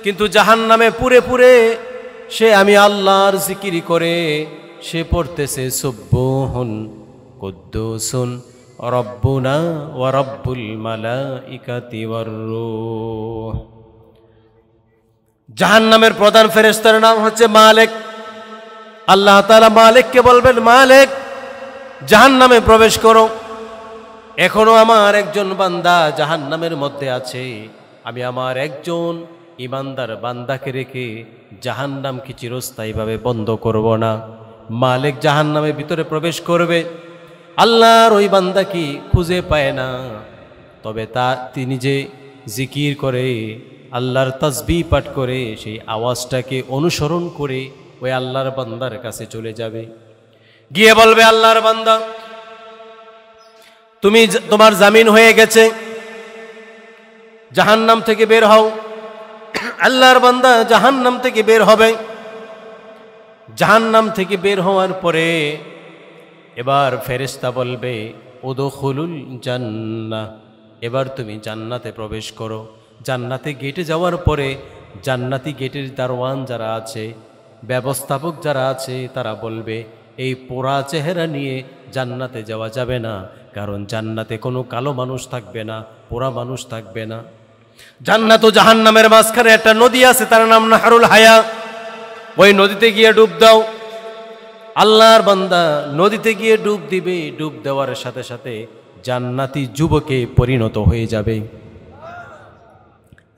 A: কিন্তু জাহান্নামে পুরে পুরে সে আমি আল্লাহর জিকির করে সে পড়তেছে সুবহুন কুদ্দুসুন রব্বুনা ওয়া রব্বুল মালাইকাতি ওয়ার রূহ। জাহান্নামের প্রধান ফেরেশতার নাম হচ্ছে মালিক। আল্লাহ তাআলা মালিককে বলবেন, মালিক, জাহান্নামে প্রবেশ করো। এখনো আমার একজন বান্দা জাহান্নামের মধ্যে আছে, আমি আমার একজন ঈমানদার বান্দাকে রেখে জাহান্নামকে চিরস্থায়ীভাবে বন্ধ করব না। মালিক জাহান্নামের ভিতরে প্রবেশ করবে, আল্লাহর ওই বান্দাকে খুঁজে পায় না, তবে তিনি যে জিকির করে, আল্লাহর তাসবিহ পাঠ করে, সেই আওয়াজটাকে অনুসরণ করে ওই আল্লাহর বান্দার কাছে চলে যাবে। গিয়ে বলবে, আল্লাহর বান্দা, তোমার জামিন হয়ে গেছে, জাহান্নাম থেকে বের হও। আল্লাহর বান্দা জাহান্নাম থেকে বের হবে। জাহান্নাম থেকে বের হওয়ার পরে এবার ফেরেশতা বলবে, উদখুলুল জান্নাহ, এবার তুমি জান্নাতে প্রবেশ করো। জান্নাতে গেটে যাওয়ার পরে জান্নাতি গেটের দারওয়ান যারা আছে, ব্যবস্থাপক যারা আছে, তারা বলবে, এই পোড়া চেহারা নিয়ে জান্নাতে যাওয়া যাবে না, কারণ জান্নাতে কোনো কালো মানুষ থাকবে না, পোড়া মানুষ থাকবে না। জান্নাত ও জাহান্নামের মাঝখানে একটা নদী আছে, তার নাম নাহরুল হায়া। ওই নদীতে গিয়ে ডুব দাও। আল্লাহর বান্দা নদীতে গিয়ে ডুব দিবে, ডুব দেওয়ার সাথে সাথে জান্নাতি যুবকে পরিণত হয়ে যাবে।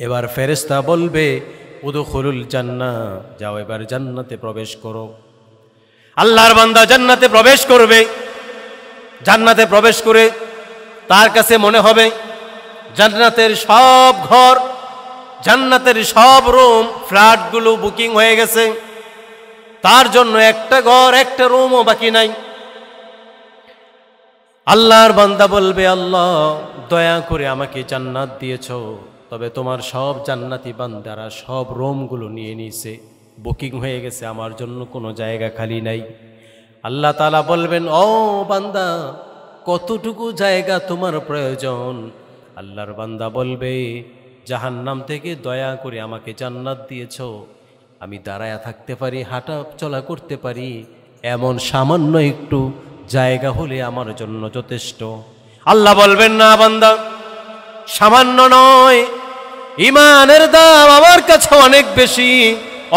A: এবার ফেরেশতা বলবে, উদখুলুল জান্নাহ, যাও এবার জান্নাতে প্রবেশ করো। আল্লাহর বান্দা জান্নাতে প্রবেশ করবে। জান্নাতে প্রবেশ করে তার কাছে মনে হবে জান্নাতের সব ঘর, জান্নাতের সব রুম, ফ্ল্যাটগুলো বুকিং হয়ে গেছে, তার জন্য একটা ঘর, একটা রুমও বাকি নাই। আল্লাহর বান্দা বলবে, আল্লাহ, দয়া করে আমাকে জান্নাত দিয়েছো, তবে তোমার সব জান্নাতি বান্দারা সব রুমগুলো নিয়ে নিয়েছে, বুকিং হয়ে গেছে, আমার জন্য কোনো জায়গা খালি নাই। আল্লাহ তাআলা বলবেন, ও বান্দা, কতটুকু জায়গা তোমার প্রয়োজন? আল্লাহর বান্দা বলবে, জাহান্নাম থেকে দয়া করে আমাকে জান্নাত দিয়েছো, আমি দাঁড়ায়া থাকতে পারি, হাঁটা চলা করতে পারি, এমন সামান্য একটু জায়গা হলে আমার জন্য যথেষ্ট। আল্লাহ বলবেন, না বান্দা, সামান্য নয়, ঈমানের দাম আমার কাছে অনেক বেশি,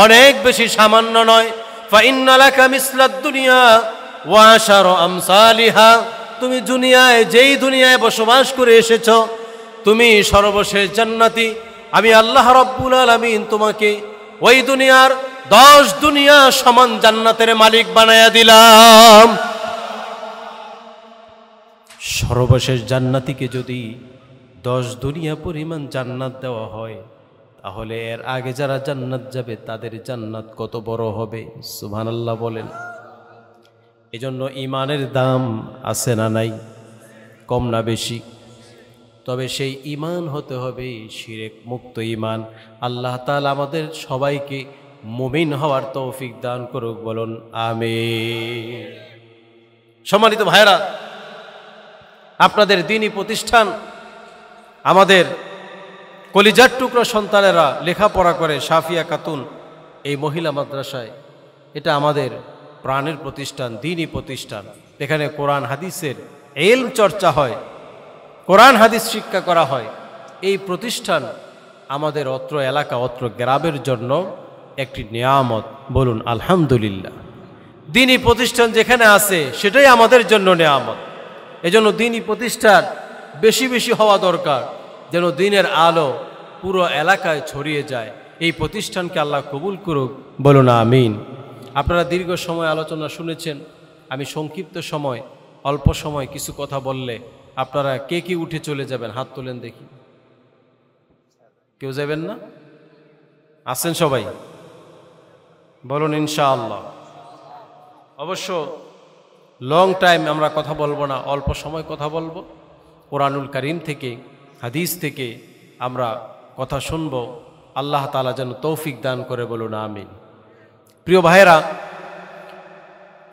A: অনেক বেশি, সামান্য নয়। ফাইন্না লাকা মিসলাদ দুনিয়া ওয়া আশারু আমসালিহা, তুমি দুনিয়ায়, যেই দুনিয়ায় বসবাস করে এসেছো, তুমি সর্বশেষ জান্নাতি। আমি আল্লাহ রাব্বুল আলামিন তোমাকে ওই দুনিয়ার 10 দুনিয়া সমান জান্নাতের মালিক বানায়া দিলাম। সর্বশেষ জান্নাতিকে যদি 10 দুনিয়া পরিমাণ জান্নাত দেওয়া হয়, তাহলে এর আগে যারা জান্নাত যাবে তাদের জান্নাত কত বড় হবে? সুবহানাল্লাহ বলেন। এজন্য ঈমানের দাম আছে না নাই? কম না বেশি? তবে সেই ঈমান হতে হবে শিরক মুক্ত ঈমান। আল্লাহ তাআলা আমাদের সবাইকে মুমিন হওয়ার তৌফিক দান করুক, বলুন আমিন। সম্মানিত ভাইরা, আপনাদের দ্বীনি প্রতিষ্ঠান, আমাদের কলিজার টুকরো সন্তানেরা লেখাপড়া করে, সাফিয়া খাতুন এই মহিলা মাদ্রাসায়, এটা আমাদের প্রাণের প্রতিষ্ঠান, দ্বীনি প্রতিষ্ঠান। এখানে কোরআন হাদিসের ইলম চর্চা হয়, কোরআন হাদিস শিক্ষা করা হয়। এই প্রতিষ্ঠান আমাদের অত্র এলাকা, অত্র গ্রামের জন্য একটি নিয়ামত। বলুন আলহামদুলিল্লাহ। দ্বীনি প্রতিষ্ঠান যেখানে আছে সেটাই আমাদের জন্য নিয়ামত। এজন্য দ্বীনি প্রতিষ্ঠান বেশি বেশি হওয়া দরকার, যেন দ্বীনের আলো পুরো এলাকায় ছড়িয়ে যায়। এই প্রতিষ্ঠানকে আল্লাহ কবুল করুক, বলুন আমিন। আপনারা দীর্ঘ সময় আলোচনা শুনেছেন। আমি সংক্ষিপ্ত সময়, অল্প সময় কিছু কথা বললে আপনারা কে কে উঠে চলে যাবেন? হাত তোলেন দেখি। কেউ যাবেন না? আছেন সবাই? বলুন ইনশাআল্লাহ। অবশ্য লং টাইম আমরা কথা বলবো না, অল্প সময় কথা বলবো। কোরআনুল কারীম থেকে, হাদিস থেকে আমরা কথা শুনব। আল্লাহ তাআলা যেন তৌফিক দান করে, বলুন আমিন। প্রিয় ভাইয়েরা,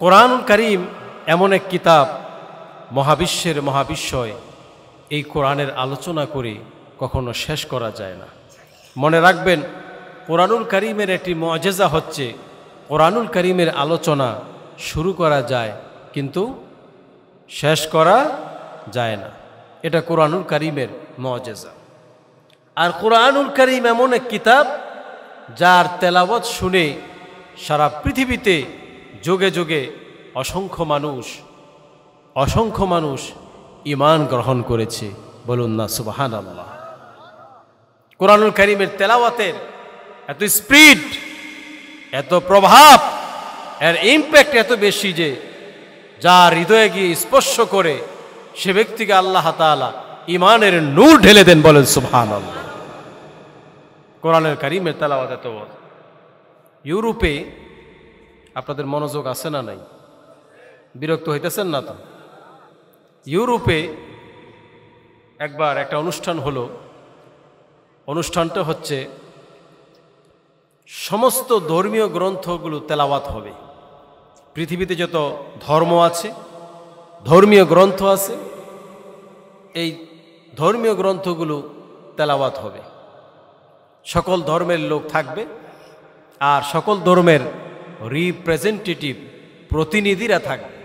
A: কোরআনুল কারীম এমন এক কিতাব, মহাবিশ্বের মহাবিশ্বয়। এই কোরআনের আলোচনা করে কখনো শেষ করা যায় না। মনে রাখবেন, কোরআনুল কারীমের একটি মুআজিজা হচ্ছে, কোরআনুল কারীমের আলোচনা শুরু করা যায় কিন্তু শেষ করা যায় না। এটা কোরআনুল কারীমের মুআজিজা। আর কোরআনুল কারীম এমন এক কিতাব, যার তেলাওয়াত শুনে সারা পৃথিবীতে যুগে যুগে অসংখ্য মানুষ ঈমান গ্রহণ করেছে। বলুন না সুবহানাল্লাহ। কোরআনুল কারীমের তেলাওয়াতের এত স্পিড, এত প্রভাব, এর ইম্প্যাক্ট এত বেশি যে যার হৃদয়ে গিয়ে স্পর্শ করে সে ব্যক্তিকে আল্লাহ তাআলা ঈমানের নূর ঢেলে দেন। বলেন সুবহানাল্লাহ। কোরআনুল কারীমের তেলাওয়াত এত। ইউরোপে আপনাদের মনোযোগ আছে না নাই? বিরক্ত হইতেছেন না তো? ইউরোপে একবার একটা অনুষ্ঠান হলো। অনুষ্ঠানটা হচ্ছে সমস্ত ধর্মীয় গ্রন্থগুলো তেলাওয়াত হবে। পৃথিবীতে যত ধর্ম আছে, ধর্মীয় গ্রন্থ আছে, এই ধর্মীয় গ্রন্থগুলো তেলাওয়াত হবে। সকল ধর্মের লোক থাকবে আর সকল ধর্মের রিপ্রেজেন্টেটিভ, প্রতিনিধিরা থাকবে,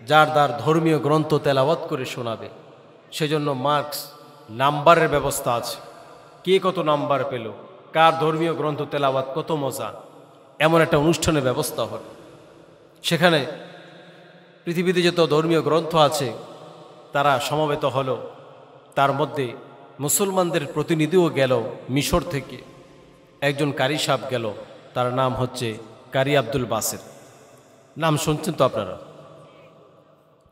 A: যার যার ধর্মীয় গ্রন্থ তেলাওয়াত করে শোনাবে। সেজন্য মার্কস, নাম্বারের ব্যবস্থা আছে। কে কত নাম্বার পেল, কার ধর্মীয় গ্রন্থ তেলাওয়াত কত মজা, এমন একটা অনুষ্ঠানের ব্যবস্থা হল। সেখানে পৃথিবীতে যত ধর্মীয় গ্রন্থ আছে তারা সমবেত হলো। তার মধ্যে মুসলমানদের প্রতিনিধিও গেল মিশর থেকে। একজন কারি সাহেব গেল, তার নাম হচ্ছে কারি আব্দুল বাসের। নাম শুনছেন তো আপনারা?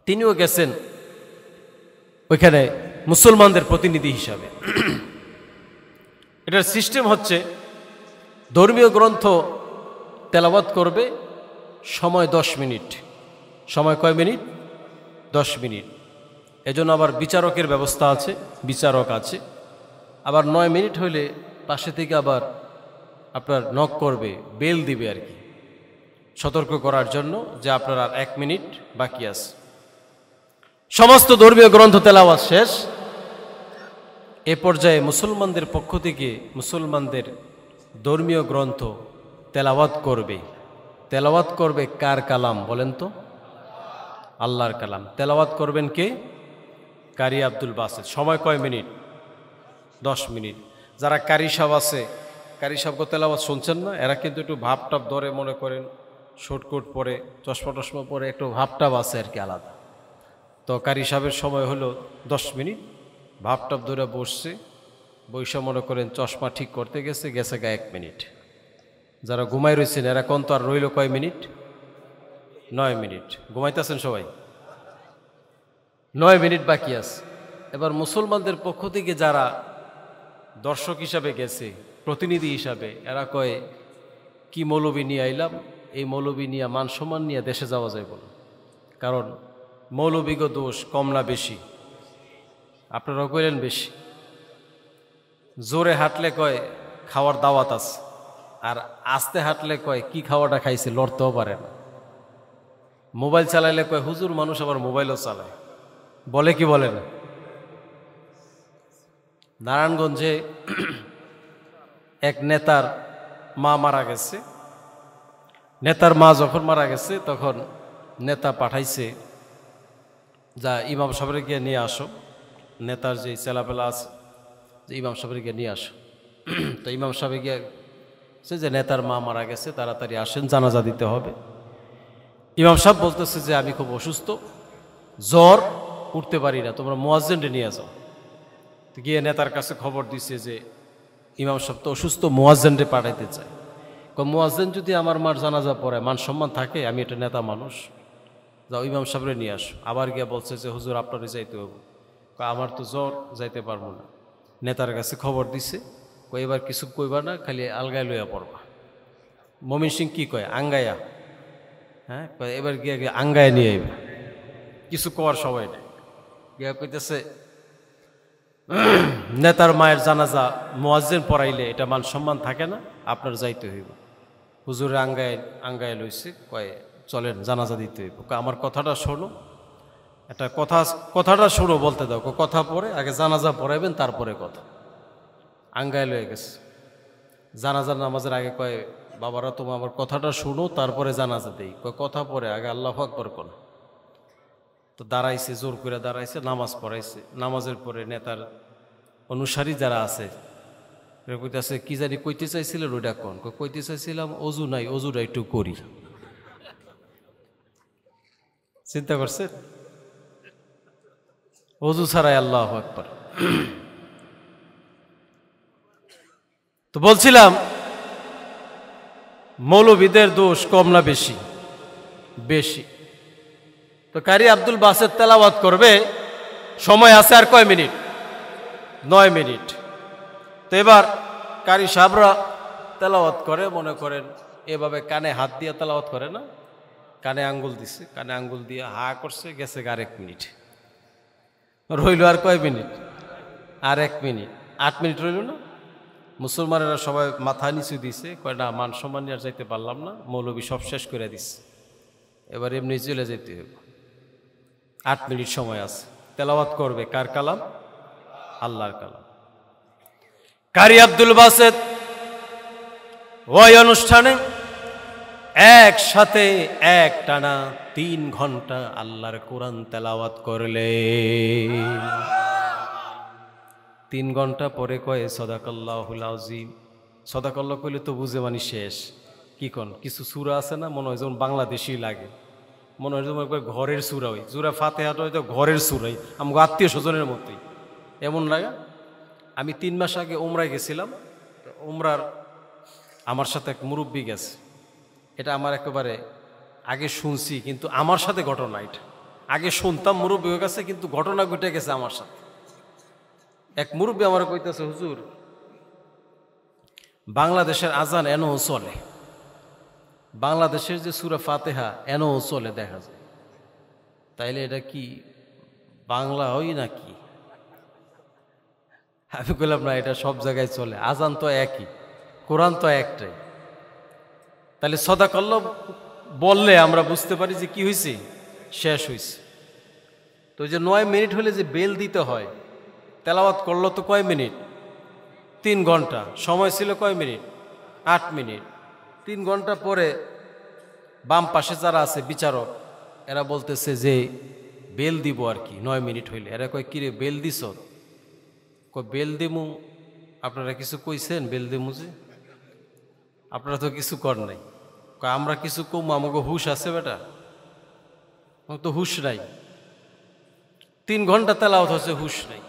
A: তিনিও গেছেন ওইখানে মুসলমানদের প্রতিনিধি হিসাবে। এটার সিস্টেম হচ্ছে, ধর্মীয় গ্রন্থ তেলাওয়াত করবে, সময় 10 মিনিট। সময় কয় মিনিট? 10 মিনিট। এজন্য আবার বিচারকের ব্যবস্থা আছে, বিচারক আছে। আবার 9 মিনিট হইলে পাশে থেকে আবার আপনার নক করবে, বেল দিবে আর কি, সতর্ক করার জন্য যে আপনার আর 1 মিনিট বাকি আছে। সমস্ত ধর্মীয় গ্রন্থ তেলাওয়াত শেষ। এ পর্যায়ে মুসলমানদের পক্ষ থেকে মুসলমানদের ধর্মীয় গ্রন্থ তেলাওয়াত করবে। তেলাওয়াত করবে কার কালাম বলেন তো? আল্লাহর কালাম। তেলাওয়াত করবেন কে? কারি আব্দুল বাসেত। সময় কয় মিনিট? 10 মিনিট। যারা কারি সাহেব আছে, কারি সাহেবকে তেলাওয়াত শুনছেন না, এরা কিন্তু একটু ভাবটাপ ধরে, মনে করেন শর্টকট পরে, চশমা টশমা পরে, একটু ভাবটাপ আছে আর কি আলাদা। তো কারি সাহেবের সময় হলো 10 মিনিট। ভাবটাপ ধরে বসছে, বৈশা মনে করেন চশমা ঠিক করতে গেছে 1 মিনিট। যারা ঘুমাই রয়েছেন এরা কোন তো আর রইল কয় মিনিট? 9 মিনিট। ঘুমাইতেছেন সবাই? 9 মিনিট বাকি আছে। এবার মুসলমানদের পক্ষ থেকে যারা দর্শক হিসাবে গেছে, প্রতিনিধি হিসাবে, এরা কয় কি মৌলবি নিয়ে আইলাম, এই মৌলবি নিয়ে মান সম্মান নিয়ে দেশে যাওয়া যায় বলো। কারণ মৌলবিগ দোষ কম না বেশি? আপনারাও কইলেন বেশি। জোরে হাঁটলে কয় খাওয়ার দাওয়াত আছে, আর আস্তে হাঁটলে কয় কি খাওয়াটা খাইছে লড়তেও পারে না। মোবাইল চালাইলে কয় হুজুর মানুষ আবার মোবাইলও চালায়, বলে কি বলে না? নারায়ণগঞ্জে এক নেতার মা মারা গেছে, নেতার মা যখন মারা গেছে তখন নেতা পাঠাইছে, যা ইমাম সাহেবের গিয়ে নিয়ে আসো, নেতার যে চেলাপেলা আছে যে ইমাম সাহেবের গিয়ে নিয়ে আসো। তো ইমাম সাহেব গিয়ে যে নেতার মা মারা গেছে, তাড়াতাড়ি আসেন, জানাজা দিতে হবে। ইমাম সাহেব বলতেছে যে আমি খুব অসুস্থ, জ্বর, উঠতে পারি না, তোমরা মুয়াজ্জিনকে নিয়ে যাও। তো গিয়ে নেতার কাছে খবর দিছে যে ইমাম সাহেব তো অসুস্থ, মুয়াজ্জিনকে পাঠাইতে চায়। মুয়াজ্জিন যদি আমার মার জানাজা পড়ে মান সম্মান থাকে, আমি এটা নেতা মানুষ, যাও ইমাম সাহেবরে নিয়ে আসো। আবার গিয়ে বলছে যে হুজুর আপনারই যাইতে হবে। আমার তো জ্বর, যাইতে পারবো না। নেতার কাছে খবর দিছে, এবার কিছু কইবা না, খালি আলগায় লইয়া পড়বা। মমিন সিং কি কয়, আঙ্গাইয়া, হ্যাঁ, এবার গিয়ে আঙ্গায় নিয়ে আইবা, কিছু কওয়ার সবাই নেই। গিয়া কইতেছে নেতার মায়ের জানাজা মুয়াজ্জিন পড়াইলে এটা মান সম্মান থাকে না, আপনার যাইতে হইব। হুজুরে আঙ্গায় লইছে, কয় চলেন জানাজা দিতে হইব। আমার কথাটা শোনো, একটা কথাটা শোনো বলতে দাও। কথা পরে আগে জানাজা পড়াইবেন, তারপরে কথা। আঙ্গায় লয়ে গেছে। জানাজার নামাজের আগে কয় বাবারা তোমার আমার কথাটা শুনো, তারপরে জানাজা দেই। কথা পরে আগে আল্লাহু আকবার কোন। তো দাঁড়াইছে, জোর করে দাঁড়াইছে, নামাজ পড়াইছে। নামাজের পরে নেতার অনুসারী যারা আছে কইতেছে কি জানি কইতে চাইছিলেন ওইটা কোন। কইতে চাইছিলাম অজু নাই, অজুটা একটু করি। চিন্তা করছেন, অজু ছাড়াই আল্লাহু আকবার। তো বলছিলাম মৌলবীদের দোষ কম না বেশি? বেশি। তো কারি আব্দুল বাসেত তেলাওয়াত করবে, সময় আছে আর কয় মিনিট? 9 মিনিট। তো এবার কারি সাহেবরা তেলাওয়াত করে, মনে করেন এভাবে কানে হাত দিয়ে তেলাওয়াত করে না, কানে আঙ্গুল দিছে, কানে আঙ্গুল দিয়ে হা করছে, গেছে আর 1 মিনিট। রইল আর কয় মিনিট? আর 1 মিনিট। 8 মিনিট রইল না? মুসলমানেরা সবাই মাথা নিচু দিছে, কয় না মান সম্মান নিয়ে আর যাইতে পারলাম না, মৌলবী সব শেষ করে দিছে, এবার এমনি চলে যেতে হবে। 8 মিনিট সময় আছে। তেলাওয়াত করবে কার কালাম? আল্লাহর কালাম। কারি আব্দুল বাসেত ওই অনুষ্ঠানে একসাথে এক টানা 3 ঘন্টা আল্লাহর কোরআন তেলাওয়াত করলে। 3 ঘন্টা পরে কয় সাদাকাল্লাহুল আযীম। সাদাকাল্লাহ কইলে তো বুঝে মানি শেষ। কি কন, কিছু সূরা আছে না, মনে হয় যেমন বাংলাদেশি লাগে, মনে হয় যেমন ঘরের সূরা, ওই সূরা ফাতিহাটা হয়তো ঘরের সূরাই, আমগো আত্মীয় স্বজনের মতোই এমন লাগে। আমি 3 মাস আগে উমরায় গেছিলাম। উমরার আমার সাথে এক মুরব্বী গেছে। এটা আমার একেবারে আগে শুনছি, কিন্তু আমার সাথে ঘটনা এটা। আগে শুনতাম মুরব্বীর কাছে, কিন্তু ঘটনা ঘটে গেছে আমার সাথে। এক মুরব্বী আমার কইতেছে, হুজুর বাংলাদেশের আজান এনও চলে, বাংলাদেশের যে সূরা ফাতিহা এনও চলে, দেখা যায়, তাইলে এটা কি বাংলা হই নাকি? আমি বললাম না, এটা সব জায়গায় চলে, আজান তো একই, কোরআন তো একটাই। তাহলে সাদাকাল্লাহ বললে আমরা বুঝতে পারি যে কি হয়েছে, শেষ হয়েছে। তো যে 9 মিনিট হলে যে বেল দিতে হয়, তেলাওয়াত করলো তো কয় মিনিট? 3 ঘন্টা। সময় ছিল কয় মিনিট? 8 মিনিট। 3 ঘন্টা পরে বাম পাশে যারা আছে বিচারক, এরা বলতেছে যে বেল দিব আর কি 9 মিনিট হইলে। এরা কয় কিরে বেল দিছ? কয় বেল দিমু, আপনারা কিছু কইছেন বেল দিমু যে? আপনারা তো কিছু কর নাই। কয় আমরা কিছু কম, আমাকে হুশ আছে বেটা? আমার তো হুশ নাই। 3 ঘন্টা তেলাওয়াত হচ্ছে, হুশ নাই।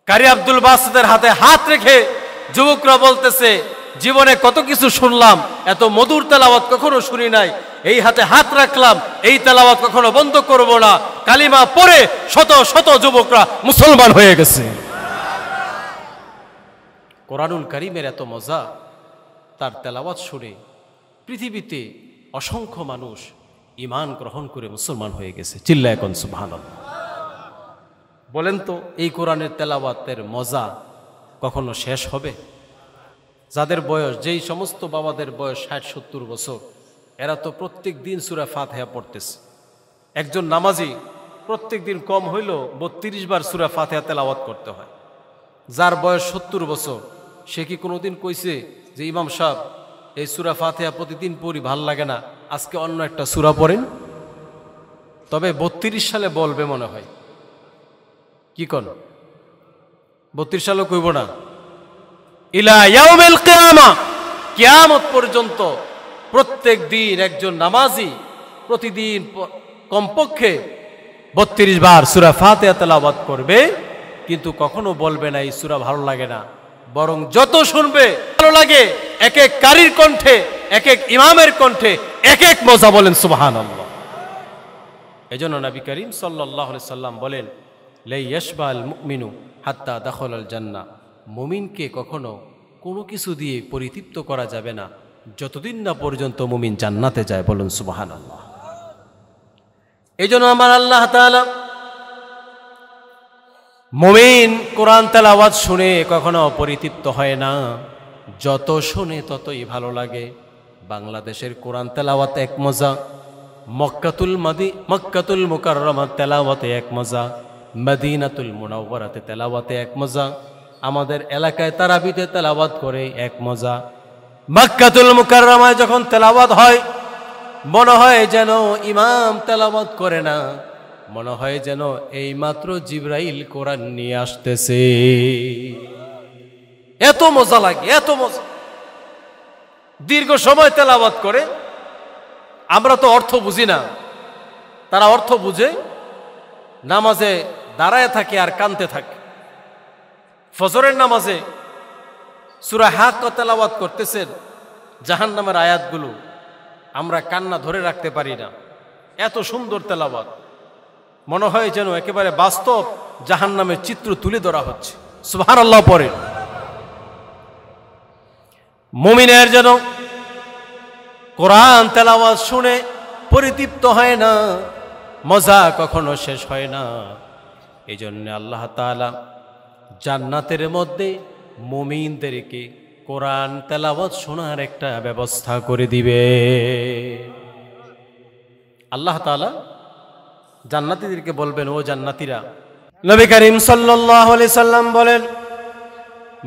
A: কারি আব্দুল বাসেতের হাতে হাত রেখে যুবকরা বলতেছে, জীবনে কত কিছু শুনলাম, এত মধুর তেলাওয়াত কখনো শুনি নাই। এই হাতে হাত রাখলাম, এই তেলাওয়াত কখনো বন্ধ করব না। কালিমা পড়ে শত শত যুবকরা মুসলমান হয়ে গেছে। কোরআনুল কারীমের এত মজা, তার তেলাওয়াত শুনে পৃথিবীতে অসংখ্য মানুষ ঈমান গ্রহণ করে মুসলমান হয়ে গেছে। চিল্লায় এখন সুবহানাল্লাহ। বলেন তো, এই কোরআনের তেলাওয়াতের মজা কখনো শেষ হবে? যাদের বয়স, যেই সমস্ত বাবাদের বয়স 60-70 বছর, এরা তো প্রত্যেক দিন সূরা ফাতিহা পড়তেছে। একজন নামাজি প্রত্যেক দিন কম হইল 32 বার সূরা ফাতিহা তেলাওয়াত করতে হয়। যার বয়স 70 বছর, সে কি কোনোদিন কইছে যে ইমাম সাহেব এই সূরা ফাতিহা প্রতিদিন পড়ি, ভাল লাগে না, আজকে অন্য একটা সূরা পড়েন। তবে 32 সালে বলবে মনে হয়, কি কোন 32 সালে কইব না, ইলা ইয়াউমিল কিয়ামা, কিয়ামত পর্যন্ত প্রত্যেক দিন একজন নামাজি প্রতিদিন কমপক্ষে 32 বার সূরা ফাতিহা তেলাওয়াত করবে, কিন্তু কখনো বলবে না এই সূরা ভালো লাগে না, বরং যত শুনবে ভালো লাগে। এক এক কারীর কণ্ঠে, এক এক ইমামের কণ্ঠে এক এক মজা, বলেন সুবহানাল্লাহ। এজন্য নবী করিম সাল্লাল্লাহু আলাইহি সাল্লাম বলেন, লা ইয়াশবাল মুমিনু হাত্তা দাখালাল জান্নাহ, মুমিনকে কখনো কোনো কিছু দিয়ে পরিতৃপ্ত করা যাবে না যতদিন না পর্যন্ত মুমিন জান্নাতে যায়, বলুন সুবহানাল্লাহ। এজন্য আমার আল্লাহ তাআলা মুমিন কোরআন তেলাওয়াত শুনে কখনো পরিতৃপ্ত হয় না, যত শুনে ততই ভালো লাগে। বাংলাদেশের কোরআন তেলাওয়াত এক মজা, মক্কাতুল মুকাররমা তেলাওয়াতে এক মজা, মদিনাতুল মুনাওয়ারাতে তেলাওয়াতে এক মজা, আমাদের এলাকায় তারাবিতে তেলাওয়াত করে এক মজা। মক্কাতুল মুকাররমায় যখন তেলাওয়াত হয় মনে হয় যেন ইমাম তেলাওয়াত করে না, মনে হয় যেন এইমাত্র জিবরাইল কোরআন নিয়ে আসতেছে, এত মজা লাগে, এত মজা। দীর্ঘ সময় তেলাওয়াত করে, আমরা তো অর্থ বুঝি না, তারা অর্থ বুঝে, নামাজে দাঁড়ায় থাকে আর কানতে থাকে। ফজরের নামাজে সূরা হাক্কা তেলাওয়াত করতেছেন, জাহান্নামের আয়াতগুলো আমরা কান্না ধরে রাখতে পারি না, এত সুন্দর তেলাওয়াত, মনে হয় যেন একেবারে বাস্তব জাহান্নামের চিত্র তুলে ধরা হচ্ছে। সুবহানাল্লাহ পড়ে। মুমিনের যেন কোরআন তেলাওয়াত শুনে পরিতৃপ্ত হয় না, মজা কখনো শেষ হয় না। এই জন্য আল্লাহ তাআলা জান্নাতের মধ্যে মুমিনদেরকে কোরআন তেলাওয়াত শোনার একটা ব্যবস্থা করে দিবে। আল্লাহ তাআলা জান্নাতীদেরকে বলবেন, ও জান্নাতীরা, নবী করিম সাল্লাল্লাহু আলাইহি সাল্লাম বলেন,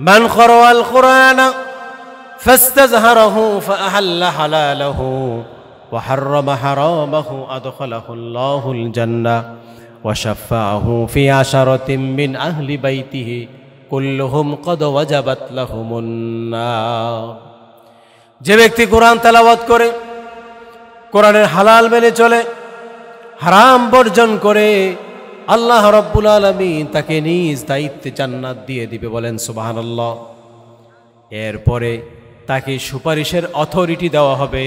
A: মান ক্বারাআল কুরআনা ফাস্তাযহারাহু ফাআহাল্লা হালালাহু ওয়া হাররামা হারামাহু আদখালাহু আল্লাহুল জান্নাহ ওয়া শাফাআহু ফি আশারাতিন মিন আহলি বাইতিহি কুল্লুহুম কদ ওয়াজাবাত লাহুমুন নার। যে ব্যক্তি কোরআন তেলাওয়াত করে, কোরআনের হালাল মেনে চলে, হারাম বর্জন করে, আল্লাহ রাব্বুল আলামিন তাকে নিজ দায়িত্বে জান্নাত দিয়ে দিবে, বলেন সুবহানাল্লাহ। এরপরে তাকে সুপারিশের অথরিটি দেওয়া হবে,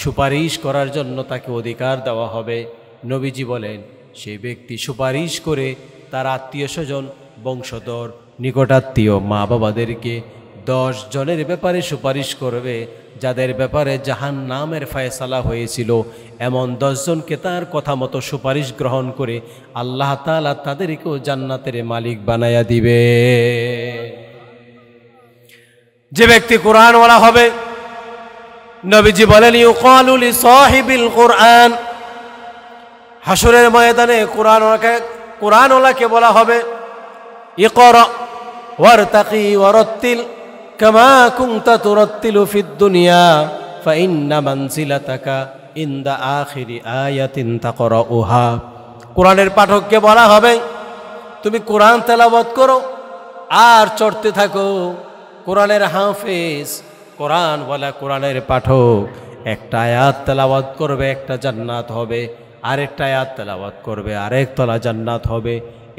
A: সুপারিশ করার জন্য তাকে অধিকার দেওয়া হবে। নবীজি বলেন, সেই ব্যক্তি সুপারিশ করে তার আত্মীয় স্বজন, বংশধর, নিকটাত্মীয়, মা বাবাদেরকে 10 জনের ব্যাপারে সুপারিশ করবে, যাদের ব্যাপারে জাহান্নামের ফয়সালা হয়েছিল, এমন 10 জনকে তার কথা মতো সুপারিশ গ্রহণ করে আল্লাহ তাআলা তাদেরকেও জান্নাতের মালিক বানায়া দিবে। যে ব্যক্তি কোরআনওয়ালা হবে, নবীজি বলেন, ইউকালু লিসাহিবিল কুরআন, হাসরের ময়দানে কোরআনওয়ালাকে বলা হবে, ইকরা ওয়ারতাকি ওয়ারাত্তিল কামা কুনতা তুরাত্তিলু ফিদ দুনিয়া ফাইন্না মানজিলাতাকা ইনদা আখিরি আয়াতিন তাকরাউহা। কোরআনের পাঠককে বলা হবে, তুমি কোরআন তেলাওয়াত করো আর চড়তে থাকো। কোরআনের হাফেজ, কোরআন ওয়ালা, কোরআনের পাঠক একটা আয়াত তেলাওয়াত করবে, একটা জান্নাত হবে, আরেকটা আয়াত তেলাওয়াত করবে, আরেক তলা জান্নাত হবে।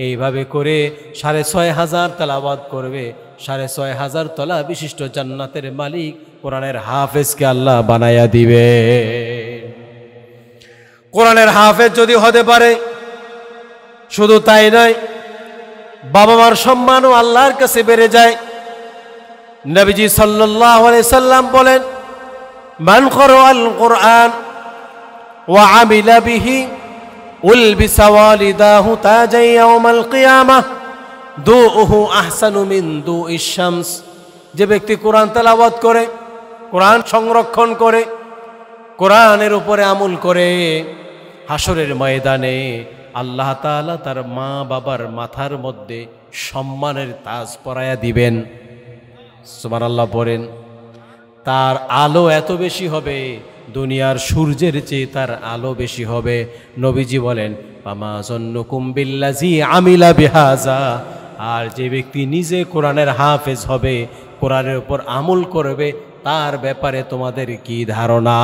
A: এইভাবে করে 6500 তেলাওয়াত করবে, 6500 তলা বিশিষ্ট জান্নাতের মালিক কোরআনের হাফেজকে আল্লাহ বানায়া দিবে। কোরআনের হাফেজ যদি হতে পারে, শুধু তাই নয়, বাবা মার সম্মানও আল্লাহর কাছে বেড়ে যায়। নবীজি সাল্লাল্লাহু আলাইহি সাল্লাম বলেন, মান ক্বারাআল কুরআন ওয়া আমিলা বিহি উলবিসা ওয়ালিদাহু তাজান ইয়াউমাল কিয়ামাহ দুউহু আহসানু মিন দুইশ শামস। যে ব্যক্তি কোরআন তেলাওয়াত করে, কোরআন সংরক্ষণ করে, কোরআনের উপরে আমল করে, হাসরের ময়দানে আল্লাহ তাআলা তার মা বাবার মাথার মধ্যে সম্মানের তাজ পরায়া দিবেন। সুবহানাল্লাহ পড়েন। তার আলো এত বেশি হবে, দুনিয়ার সূর্যের চেয়ে তার আলো বেশি হবে। নবীজি বলেন, পামা জন্নুকুম বিল্লাজি আমিলা বিহাজা, আর যে ব্যক্তি নিজে কোরআনের হাফেজ হবে, কোরআনের উপর আমল করবে, তার ব্যাপারে তোমাদের কি ধারণা?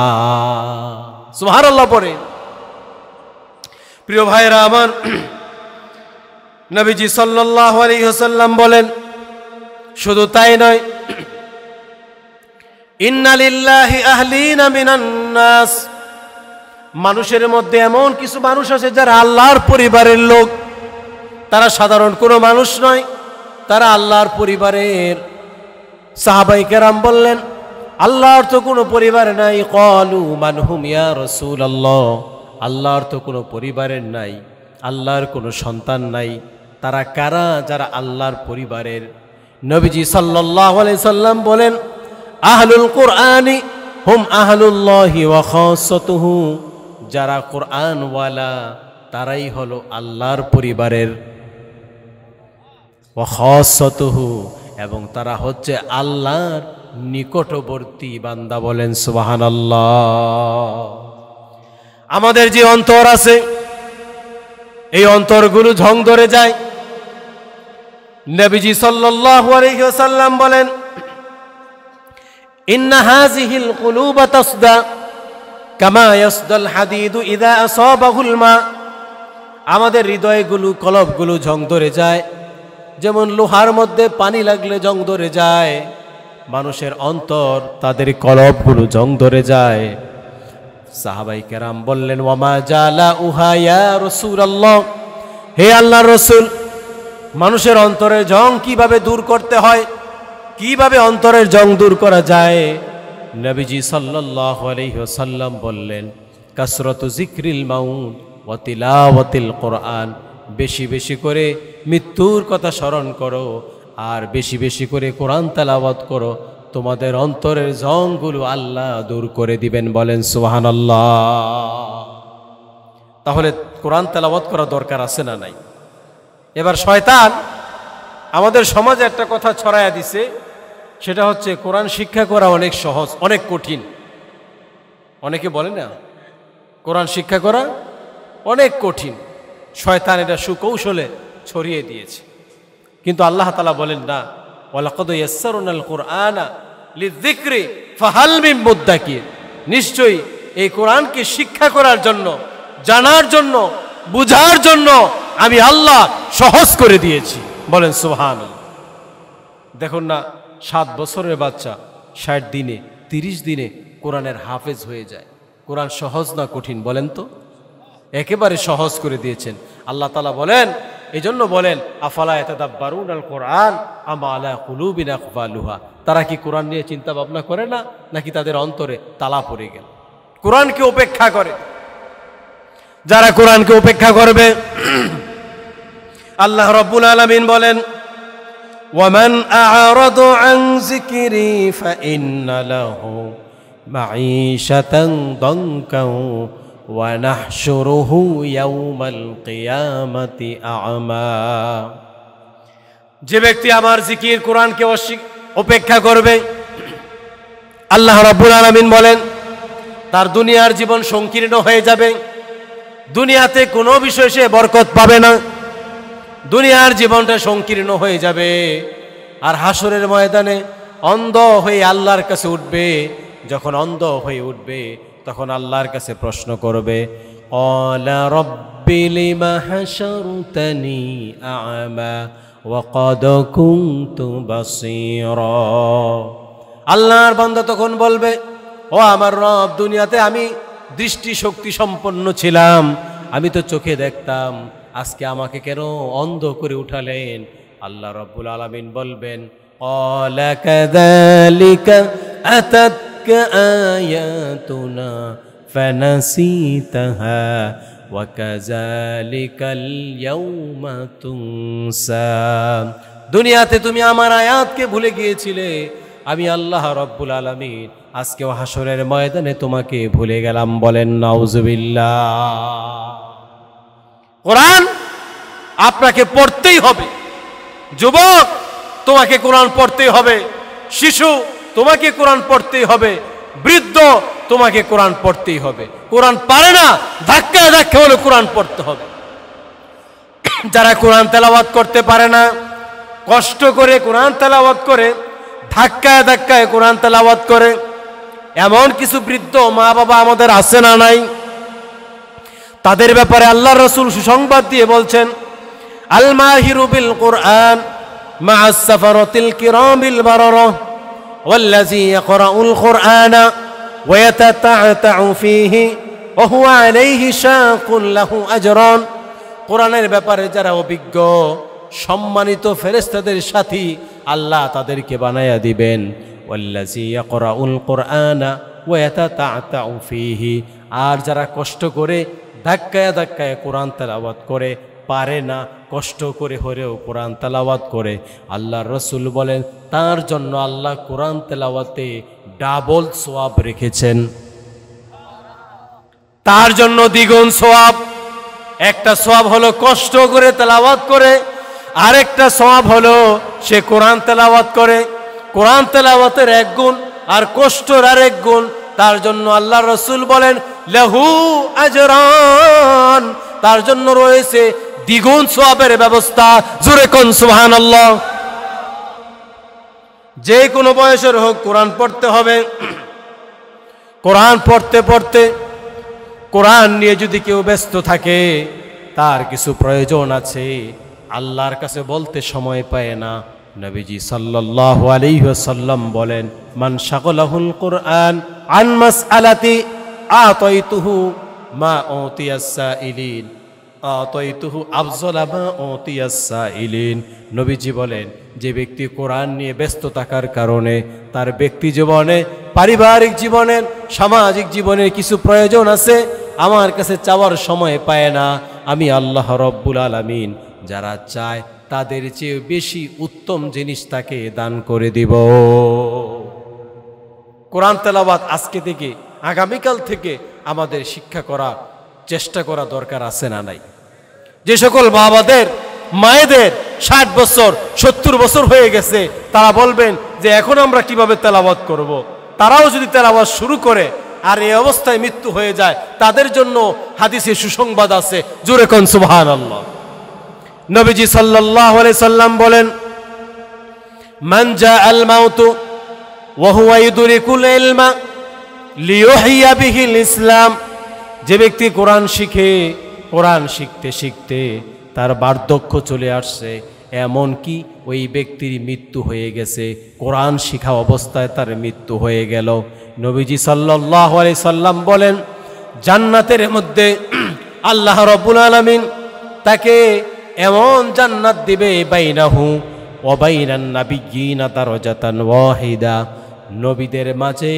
A: সুবহানাল্লাহ পড়ে। প্রিয় ভাইরা আমার, নবীজি সাল্লাল্লাহু আলাইহি ওয়াসাল্লাম বলেন, শুধু তাই নয়, ইন্না লিল্লাহি আহলিনা মিনান নাস, মানুষের মধ্যে এমন কিছু মানুষ আছে যারা আল্লাহর পরিবারের লোক। তারা সাধারণ কোনো মানুষ নয়, তারা আল্লাহর পরিবারের। সাহাবায়ে কেরাম বললেন, আল্লাহর তো কোনো পরিবার নাই। ক্বালু মান হুম ইয়া রাসূলুল্লাহ, আল্লাহর তো কোনো পরিবারের নাই, আল্লাহর কোনো সন্তান নাই, তারা কারা যারা আল্লাহর পরিবারের? নবীজি সাল্লাল্লাহু আলাইহি সাল্লাম বলেন, আহলুল কুরআনি হুম আহলুল্লাহি ওয়া খাসাতুহু, যারা কুরআনওয়ালা তারাই হলো আল্লাহর পরিবারের। ওয়া খাসাতুহু, এবং তারা হচ্ছে আল্লাহর নিকটবর্তী বান্দা। বলেন সুবহানাল্লাহ। আমাদের যে অন্তর আছে, এই অন্তরগুলো ঝং ধরে যায়। নবীজি সাল্লাল্লাহু আলাইহি ওয়াসাল্লাম বলেন, ইন্না হাযিহিল কুলুবা তাসদা কামা ইয়াসদাল হাদিদু ইযা আসাবাহুল মা, আমাদের হৃদয়গুলো, কলবগুলো ঝং ধরে যায়, যেমন লোহার মধ্যে পানি লাগলে জং ধরে যায়। মানুষের অন্তর, তাদের কলবগুলো জং ধরে যায়। সাহাবায়ে কেরাম বললেন, ওয়ামা জালা উহা ইয়া রাসূলুল্লাহ, হে আল্লাহর রাসূল, মানুষের অন্তরের জং কিভাবে দূর করতে হয়, কিভাবে অন্তরের জং দূর করা যায়? নবীজি সাল্লাল্লাহু আলাইহি ওয়াসাল্লাম বললেন, কাসরাতু যিকরিল মাউত ওয়া তিলাওয়াতিল কুরআন, বেশি বেশি করে মৃত্যুর কথা স্মরণ করো আর বেশি বেশি করে কোরআন তেলাওয়াত করো, তোমাদের অন্তরের জংগুলো আল্লাহ দূর করে দিবেন। বলেন সুবহানাল্লাহ। তাহলে কোরআন তেলাওয়াত করা দরকার আছে না নাই? এবার শয়তান আমাদের সমাজে একটা কথা ছড়ায়া দিছে, সেটা হচ্ছে কোরআন শিক্ষা করা অনেক সহজ, অনেক কঠিন। অনেকে বলে না কোরআন শিক্ষা করা অনেক কঠিন, শয়তান এটা সুকৌশলে ছড়িয়ে দিয়েছে। কিন্তু আল্লাহ তাআলা বলেন না, ওয়ালাকাদ ইয়াসসারনাল কুরআনা লিযিকরি ফাহাল মিন মুদ্দাকির, নিশ্চয়ই এই কোরআনকে শিক্ষা করার জন্য, জানার জন্য, বুঝার জন্য আমি আল্লাহ সহজ করে দিয়েছি। বলেন সুবহানাল্লাহ। দেখুন না, 7 বছরের বাচ্চা 60 দিনে 30 দিনে কোরআনের হাফেজ হয়ে যায়। কোরআন সহজ না কঠিন বলেন তো? একেবারে সহজ করে দিয়েছেন আল্লাহ তাআলা। বলেন, এজন্য বলেন, আফালা ইয়াতাদাব্বারুনাল কুরআন আম আলা কুলুবিন আকফালুহা, তারা কি কোরআন নিয়ে চিন্তা ভাবনা করে না, নাকি তাদের অন্তরে তালা পড়ে গেল? কোরআনকে উপেক্ষা করে। যারা কোরআনকে উপেক্ষা করবে, আল্লাহ রাব্বুল আলামিন বলেন, ওয়ামান আ'রাদা আন যিকরি ফাইন্না লাহু মাঈশাতান দানকাও ওয়া নাহশুরুহু ইয়াওমাল কিয়ামাতি আ'মা, যে ব্যক্তি আমার জিকির কোরআনকে উপেক্ষা করবে, আল্লাহ রাব্বুল আলামিন বলেন, তার দুনিয়ার জীবন সংকীর্ণ হয়ে যাবে। দুনিয়াতে কোনো বিষয় সে বরকত পাবে না, দুনিয়ার জীবনটা সংকীর্ণ হয়ে যাবে। আর হাসরের ময়দানে অন্ধ হয়ে আল্লাহর কাছে উঠবে। যখন অন্ধ হয়ে উঠবে, তখন আল্লাহর কাছে প্রশ্ন করবে, ক্বালা রাব্বি লিমা হাশারতানি আ'মা ওয়া ক্বাদ কুনতু বাসীরা। আল্লাহর বান্দা তখন বলবে, ও আমার রব, দুনিয়াতে আমি দৃষ্টি শক্তি সম্পন্ন ছিলাম, আমি তো চোখে দেখতাম, আজকে আমাকে কেন অন্ধ করে উঠালেন? আল্লাহ রাব্বুল আলামিন বলবেন, ক্বালা কাযালিকা আতাতকা আয়াতুনা ফানাসিতাহা ওয়া কাযালিকাল ইয়াওমা তুনসা। দুনিয়াতে তুমি আমার আয়াতকে ভুলে গিয়েছিলে, আমি আল্লাহ রাব্বুল আলামিন আজকেও হাসরের ময়দানে তোমাকে ভুলে গেলাম। বলেন নাউজুবিল্লাহ। কোরআন আপনাকে পড়তেই হবে। যুবক, তোমাকে কোরআন পড়তেই হবে। শিশু, তোমাকে কোরআন পড়তেই হবে, বৃদ্ধ তোমাকে কোরআন পড়তেই হবে। কোরআন পারে না, ধাক্কা ধাক্কা হলে কোরআন পড়তে হবে। যারা কোরআন তেলাওয়াত করতে পারে না, কষ্ট করে কোরআন তেলাওয়াত করে, ধাক্কায় ধাক্কায় কোরআন তেলাওয়াত করে, এমন কিছু বৃদ্ধ মা বাবা আমাদের আছে না নাই? তাদের ব্যাপারে আল্লাহর রাসূল সুসংবাদ দিয়ে বলছেন, আল মাহিরু বিল কুরআন মা'আস সাফারাতিল কিরামিল বারারা ওয়াল্লাযী ইয়াকরাউল কুরআনা ওয়া ইয়াতাতা'তা'ু ফীহি ওয়া হুয়া আলাইহি শাকুন লাহু আজরান। কোরআনের ব্যাপারে যারা অভিজ্ঞ, সম্মানিত ফেরেশতাদের সাথী আল্লাহ তাদেরকে বানায়া দিবেন। ওয়াল্লাযী ইয়াকরাউল কুরআনা ওয়া ইয়াতাতা'তা'ু ফীহি, আর যারা কষ্ট করে ধাক্কায় ধাক্কায় কোরআন তেলাওয়াত করে, পারে না, কষ্ট করে হলেও কোরআন তেলাওয়াত করে, আল্লাহর রাসূল বলেন তার জন্য আল্লাহ কোরআন তেলাওয়াতে ডাবল সওয়াব রেখেছেন, তার জন্য দ্বিগুণ সওয়াব। একটা সওয়াব হলো কষ্ট করে তেলাওয়াত করে, আরেকটা সওয়াব হলো সে কোরআন তেলাওয়াত করে। কোরআন তেলাওয়াতের এক গুণ আর কষ্টর আরেক গুণ, তার জন্য আল্লাহর রাসূল বলেন লাহু আজরান, তার জন্য রয়েছে দ্বিগুণ সওয়াবের ব্যবস্থা। জোরে কোন সুবহানাল্লাহ। যে কোনো বয়সের হোক কোরআন পড়তে হবে। কোরআন পড়তে পড়তে কোরআন নিয়ে যদি কেউ ব্যস্ত থাকে, তার কিছু প্রয়োজন আছে, আল্লাহর কাছে বলতে সময় পায় না। নবীজি সাল্লাল্লাহু আলাইহি ওয়াসাল্লাম বলেন, মান শাগলাহুল কুরআন আন মাসআলাতি আতাইতুহু মা উতিয়াস সাইলিন আতাইতুহু আফজালা মা উতিয়াস সাইলিন। নবীজি বলেন, যে ব্যক্তি কোরআন নিয়ে ব্যস্ত থাকার কারণে তার ব্যক্তি জীবনে, পারিবারিক জীবনে, সামাজিক জীবনে কিছু প্রয়োজন আছে, আমার কাছে চাওয়ার সময় পায় না, আমি আল্লাহ রব্বুল আলামিন যারা চায় তাদের চেয়ে বেশি উত্তম জিনিস তাকে দান করে দিব। কোরআন তেলাওয়াত আজকে থেকে, আগামীকাল থেকে আমাদের শিক্ষা করা, চেষ্টা করা দরকার আছে না নাই? যে সকল বাবাদের, মায়েদের 60 বছর 70 বছর হয়ে গেছে, তারা বলবেন যে এখন আমরা কিভাবে তেলাওয়াত করব। তারাও যদি তেলাওয়াত শুরু করে আর এই অবস্থায় মৃত্যু হয়ে যায়, তাদের জন্য হাদিসে সুসংবাদ আছে। জোরে কোন সুবহানাল্লাহ। নবীজি সাল্লাল্লাহু আলাইহি সাল্লাম বলেন, মান জাআল মাউতু ওয়া হুয়া ইউদরিকুল ইলমা লিইউহিয়া বিহিল ইসলাম। যে ব্যক্তি কোরআন শিখে, কোরআন শিখতে শিখতে তার বার্ধক্য চলে আসছে, এমন কি ওই ব্যক্তির মৃত্যু হয়ে গেছে, কোরআন শিখা অবস্থায় তার মৃত্যু হয়ে গেল। নবীজি সাল্লাল্লাহু আলাইহি সাল্লাম বলেন, জান্নাতের মধ্যে আল্লাহ রাব্বুল আলামিন তাকে এমন জান্নাত দিবে, বাইনাহু ওয়া বাইনান নাবিয়্যিনা দারাজাতান ওয়াহিদা, নবীদের মাঝে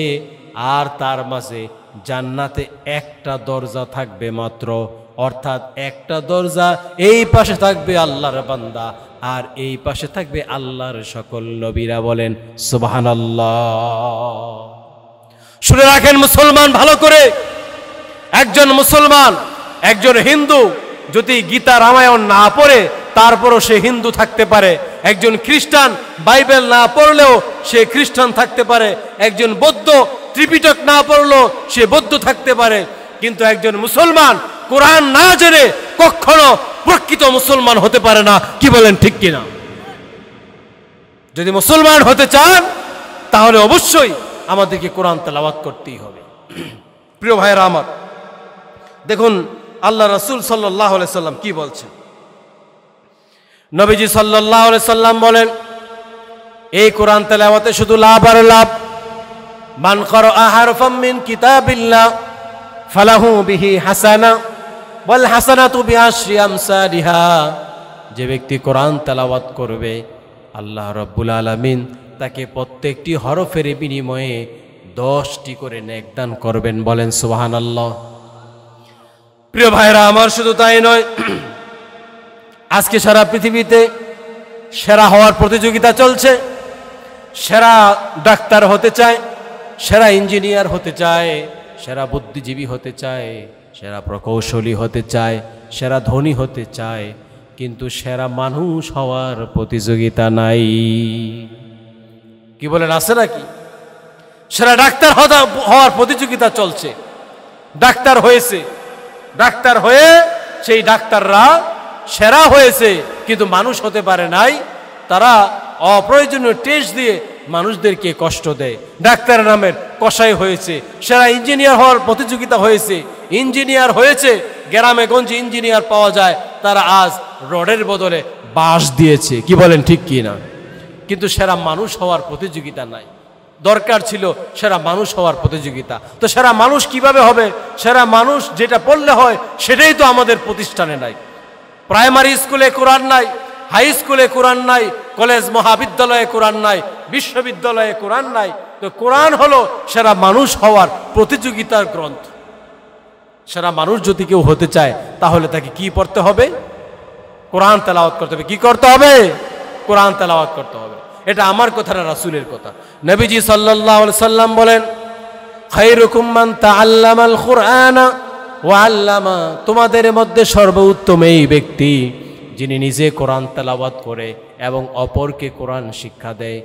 A: আর তার মাঝে জান্নাতে একটা দরজা থাকবে মাত্র। অর্থাৎ একটা দরজা, এই পাশে থাকবে আল্লাহর বান্দা আর এই পাশে থাকবে আল্লাহর সকল নবীরা। বলেন সুবহানাল্লাহ। শুনে রাখেন মুসলমান ভালো করে, একজন মুসলমান, একজন হিন্দু যদি গীতা রামায়ণ না পড়ে তারপরও সে হিন্দু থাকতে পারে। একজন খ্রিস্টান বাইবেল না পড়লেও সে খ্রিস্টান থাকতে পারে। একজন বৌদ্ধ ত্রিপিটক না পড়লেও সে বৌদ্ধ থাকতে পারে। কিন্তু একজন মুসলমান কোরআন না জেনে কখনো প্রকৃত মুসলমান হতে পারে না। কি বলেন, ঠিক কিনা? যদি মুসলমান হতে চান তাহলে অবশ্যই আমাদেরকে কোরআন তেলাওয়াত করতেই হবে। প্রিয় ভাইয়েরা আমার, দেখুন আল্লাহ রাসূল সাল্লাল্লাহু আলাইহি সাল্লাম কি বলছেন। নবীজি সাল্লাল্লাহু আলাইহি সাল্লাম বলেন, এই কোরআন তেলাওয়াতে শুধু লাভ আর লাভ। মান ক্বারাআ হারফাম মিন কিতাবিল্লাহ ফালাহু বিহি হাসানা ওয়াল হাসানাতু বিআশরি আমসালিহা। যে ব্যক্তি কোরআন তেলাওয়াত করবে, আল্লাহ রাব্বুল আলামিন তাকে প্রত্যেকটি হরফের বিনিময়ে 10টি করে নেক দান করবেন। বলেন সুবহানাল্লাহ। প্রিয় ভাইরা আমার, শুধু তাই নয়, আজকে সারা পৃথিবীতে সেরা হওয়ার প্রতিযোগিতা চলছে। সেরা ডাক্তার হতে চায়, সেরা ইঞ্জিনিয়ার হতে চায়, সেরা বুদ্ধিজীবী হতে চায়, সেরা প্রকৌশলী হতে চায়, সেরা ধনী হতে চায়, কিন্তু সেরা মানুষ হওয়ার প্রতিযোগিতা নাই। কি বলেন, আছে নাকি? সেরা ডাক্তার হওয়ার প্রতিযোগিতা চলছে। ডাক্তার হয়ে সেই ডাক্তাররা সেরা হয়েছে, কিন্তু মানুষ হতে পারে নাই। তারা অপ্রয়োজনীয় টেস্ট দিয়ে মানুষদেরকে কষ্ট দেয়। ডাক্তার নামের কসাই হয়েছে, সেরা ইঞ্জিনিয়ার হওয়ার প্রতিযোগিতা হয়েছে, ইঞ্জিনিয়ার হয়েছে, গ্রামে গঞ্জে ইঞ্জিনিয়ার পাওয়া যায়, তারা আজ রডের বদলে বাঁশ দিয়েছে। কি বলেন, ঠিক কি না? কিন্তু সেরা মানুষ হওয়ার প্রতিযোগিতা নাই। দরকার ছিল সেরা মানুষ হওয়ার প্রতিযোগিতা। তো সেরা মানুষ কিভাবে হবে? সেরা মানুষ যেটা পড়লে হয় সেটাই তো আমাদের প্রতিষ্ঠানে নাই। প্রাইমারি স্কুলে কোরআন নাই, হাই স্কুলে কোরআন নাই, কলেজ মহাবিদ্যালয়ে কোরআন নাই, বিশ্ববিদ্যালয়ে কোরআন নাই। তো কোরআন হলো সেরা মানুষ হওয়ার প্রতিযোগিতার গ্রন্থ। সেরা মানুষ যদি কেউ হতে চায় তাহলে তাকে কি পড়তে হবে? কোরআন তেলাওয়াত করতে হবে। কি করতে হবে? কোরআন তেলাওয়াত করতে হবে। এটা আমার কথা না, রাসূলের কথা। নবীজি সাল্লাল্লাহু আলাইহি সাল্লাম বলেন, খায়রুকুম মান তাআল্লামাল কুরআনা ওয়া আল্লামা, তোমাদের মধ্যে সর্বোত্তম এই ব্যক্তি যিনি নিজে কোরআন তেলাওয়াত করে এবং অপরকে কোরআন শিক্ষা দেয়।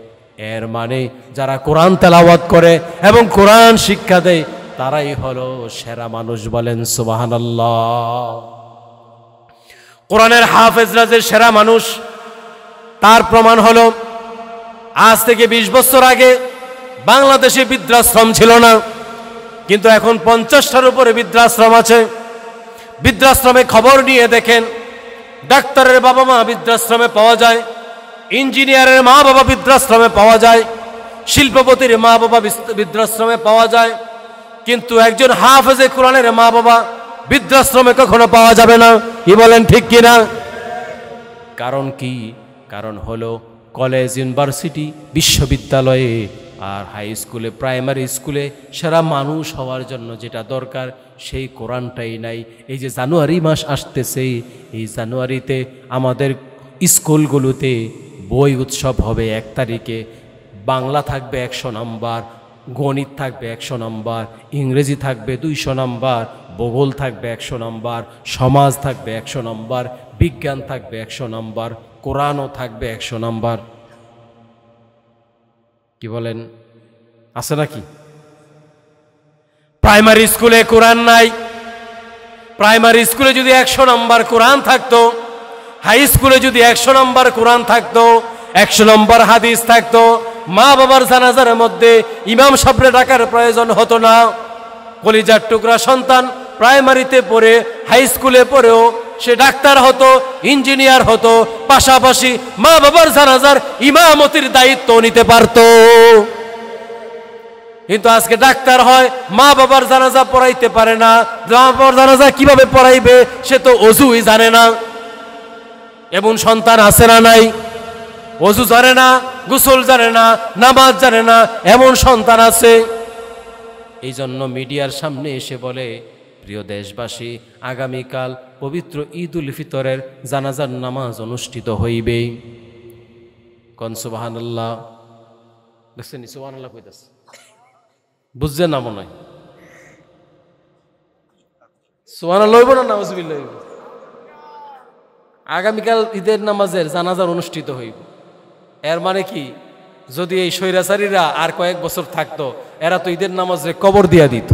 A: এর মানে যারা কোরআন তেলাওয়াত করে এবং কোরআন শিক্ষা দেয় তারাই হলো সেরা মানুষ। বলেন সুবহানাল্লাহ। কোরআনের হাফেজরা যে সেরা মানুষ তার প্রমাণ হলো, আজ থেকে 20 বছর আগে বাংলাদেশে বৃদ্ধাশ্রম ছিল না, কিন্তু এখন 50টার উপরে বৃদ্ধাশ্রম আছে। বৃদ্ধাশ্রমে খবর নিয়ে দেখেন, ডাক্তারের বাবা মা বৃদ্ধাশ্রমে পাওয়া যায়, ইঞ্জিনিয়ারের মা বাবা বৃদ্ধাশ্রমে পাওয়া যায়, শিল্পপতির মা বাবা বৃদ্ধাশ্রমে পাওয়া যায়, কিন্তু একজন হাফেজে কোরআনের মা বাবা বৃদ্ধাশ্রমে কখনো পাওয়া যাবে না। কি বলেন, ঠিক কিনা? কারণ কি? কারণ হলো কলেজ, ইউনিভার্সিটি, বিশ্ববিদ্যালয়ে আর হাই স্কুলে, প্রাইমারি স্কুলে সেরা মানুষ হওয়ার জন্য যেটা দরকার সেই কোরআনটাই নাই। এই যে জানুয়ারি মাস আসতেছে, এই জানুয়ারিতে আমাদের স্কুলগুলোতে বই উৎসব হবে। 1 তারিখে বাংলা থাকবে 100 নাম্বার, গণিত থাকবে 100 নাম্বার, ইংরেজি থাকবে 200 নাম্বার, ভূগোল থাকবে 100 নাম্বার, সমাজ থাকবে 100 নাম্বার, বিজ্ঞান থাকবে 100 নাম্বার, কোরআনও থাকবে 100 নাম্বার। কি বলেন, আছে নাকি? প্রাইমারি স্কুলে কোরআন নাই। প্রাইমারি স্কুলে যদি 100 নাম্বার কোরআন থাকতো, হাই স্কুলে যদি 100 নাম্বার কোরআন থাকতো, 100 নাম্বার হাদিস থাকতো, মা বাবার জানাজার মধ্যে ইমাম সাহেবরে ডাকার প্রয়োজন হতো না। কলিজার টুকরা সন্তান প্রাইমারিতে পড়ে, হাই স্কুলে পড়েও সে ডাক্তার হতো, ইঞ্জিনিয়ার হতো, পাশাপাশি মা বাবার জানাজার ইমামতির দায়িত্ব নিতে পারত। কিন্তু আজকে ডাক্তার হয়, মা বাবার জানাজা পড়াইতে পারে না। মা বাবার জানাজা কিভাবে পড়াইবে সে তো অজুই জানে না। এমন সন্তান আছে না নাই? অজু জানে না, গোসল জানে না, নামাজ জানে না, এমন সন্তান আছে। এই জন্য মিডিয়ার সামনে এসে বলে, প্রিয় দেশবাসী, আগামীকাল পবিত্র ঈদ উল ফিতরের জানাজার নামাজ অনুষ্ঠিত হইবে। কোন সুবহানাল্লাহ? দেখছেন সুবহানাল্লাহ কইতাছে, বুঝছেন না মনে হয়? সুবহানাল্লাহ হইব না নাউজুবিল্লাহ হইব? আগামীকাল ঈদের নামাজের জানাজার অনুষ্ঠিত হইব। এর মানে কি? যদি এই স্বৈরাচারীরা আর কয়েক বছর থাকতো, এরা তো ঈদের নামাজে কবর দিয়া দিত।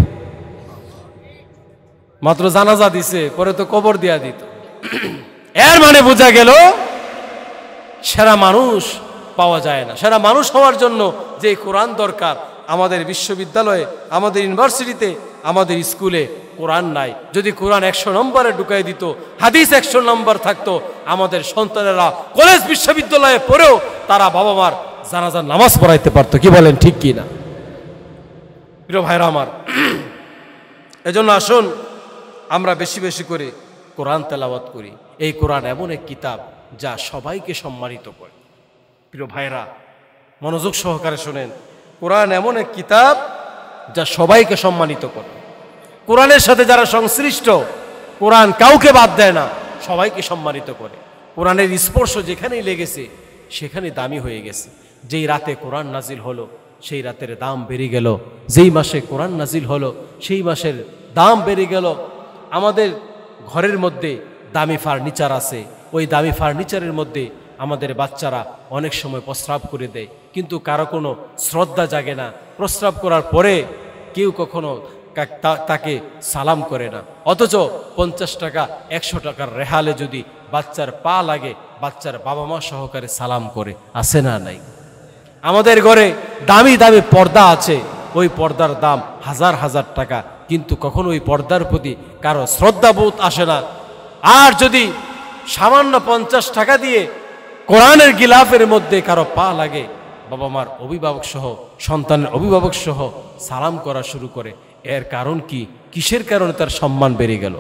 A: মাত্র জানাজা দিছে, পরে তো কবর দিয়া দিত। এর মানে বোঝা গেল সেরা মানুষ পাওয়া যায় না। সেরা মানুষ হওয়ার জন্য যে কোরআন দরকার, আমাদের বিশ্ববিদ্যালয়ে, আমাদের ইউনিভার্সিটিতে, আমাদের স্কুলে কোরআন নাই। যদি কোরআন 100 নম্বরে ঢুকাই দিত, হাদিস 100 নম্বর থাকতো, আমাদের সন্তানেরা কলেজ বিশ্ববিদ্যালয়ে পড়েও তারা বাবা মার জানাজার নামাজ পড়াইতে পারতো। কি বলেন, ঠিক কি না? প্রিয় ভাইরা আমার, এজন্য আসুন আমরা বেশি বেশি করে কোরআন তেলাওয়াত করি। এই কোরআন এমন এক কিতাব যা সবাইকে সম্মানিত করে। প্রিয় ভাইরা, মনোযোগ সহকারে শোনেন, কোরআন এমন এক কিতাব যা সবাইকে সম্মানিত করে। কোরআনের সাথে যারা সংশ্লিষ্ট, কোরআন কাউকে বাদ দেয় না, সবাইকে সম্মানিত করে। কোরআনের স্পর্শ যেখানেই লেগেছে সেখানে দামি হয়ে গেছে। যেই রাতে কোরআন নাজিল হলো সেই রাতের দাম বেড়ে গেল। যেই মাসে কোরআন নাজিল হলো সেই মাসের দাম বেড়ে গেল। আমাদের ঘরের মধ্যে দামি ফার্নিচার আছে, ওই দামি ফার্নিচারের মধ্যে আমাদের বাচ্চারা অনেক সময় প্রস্রাব করে দেয়, কিন্তু কারো কোনো শ্রদ্ধা জাগে না। প্রস্রাব করার পরে কেউ কখনো তাকে সালাম করে না, অথচ 50 টাকা 100 টাকার রেহালে যদি বাচ্চার পা লাগে, বাচ্চার বাবা মা সহকারে সালাম করে, আছে না নাই? আমাদের ঘরে দামি দামি পর্দা আছে, ওই পর্দার দাম হাজার হাজার টাকা, কিন্তু কখনো ওই পর্দার প্রতি কারো শ্রদ্ধাবোধ আসে না। আর যদি সামান্য 50 টাকা দিয়ে কোরআনের গিলাফের মধ্যে কারো পা লাগে, বাবা মার অভিভাবক সহ, সন্তানের অভিভাবক সহ সালাম করা শুরু করে। এর কারণ কি? কিসের কারণে তার সম্মান বেড়ে গেল?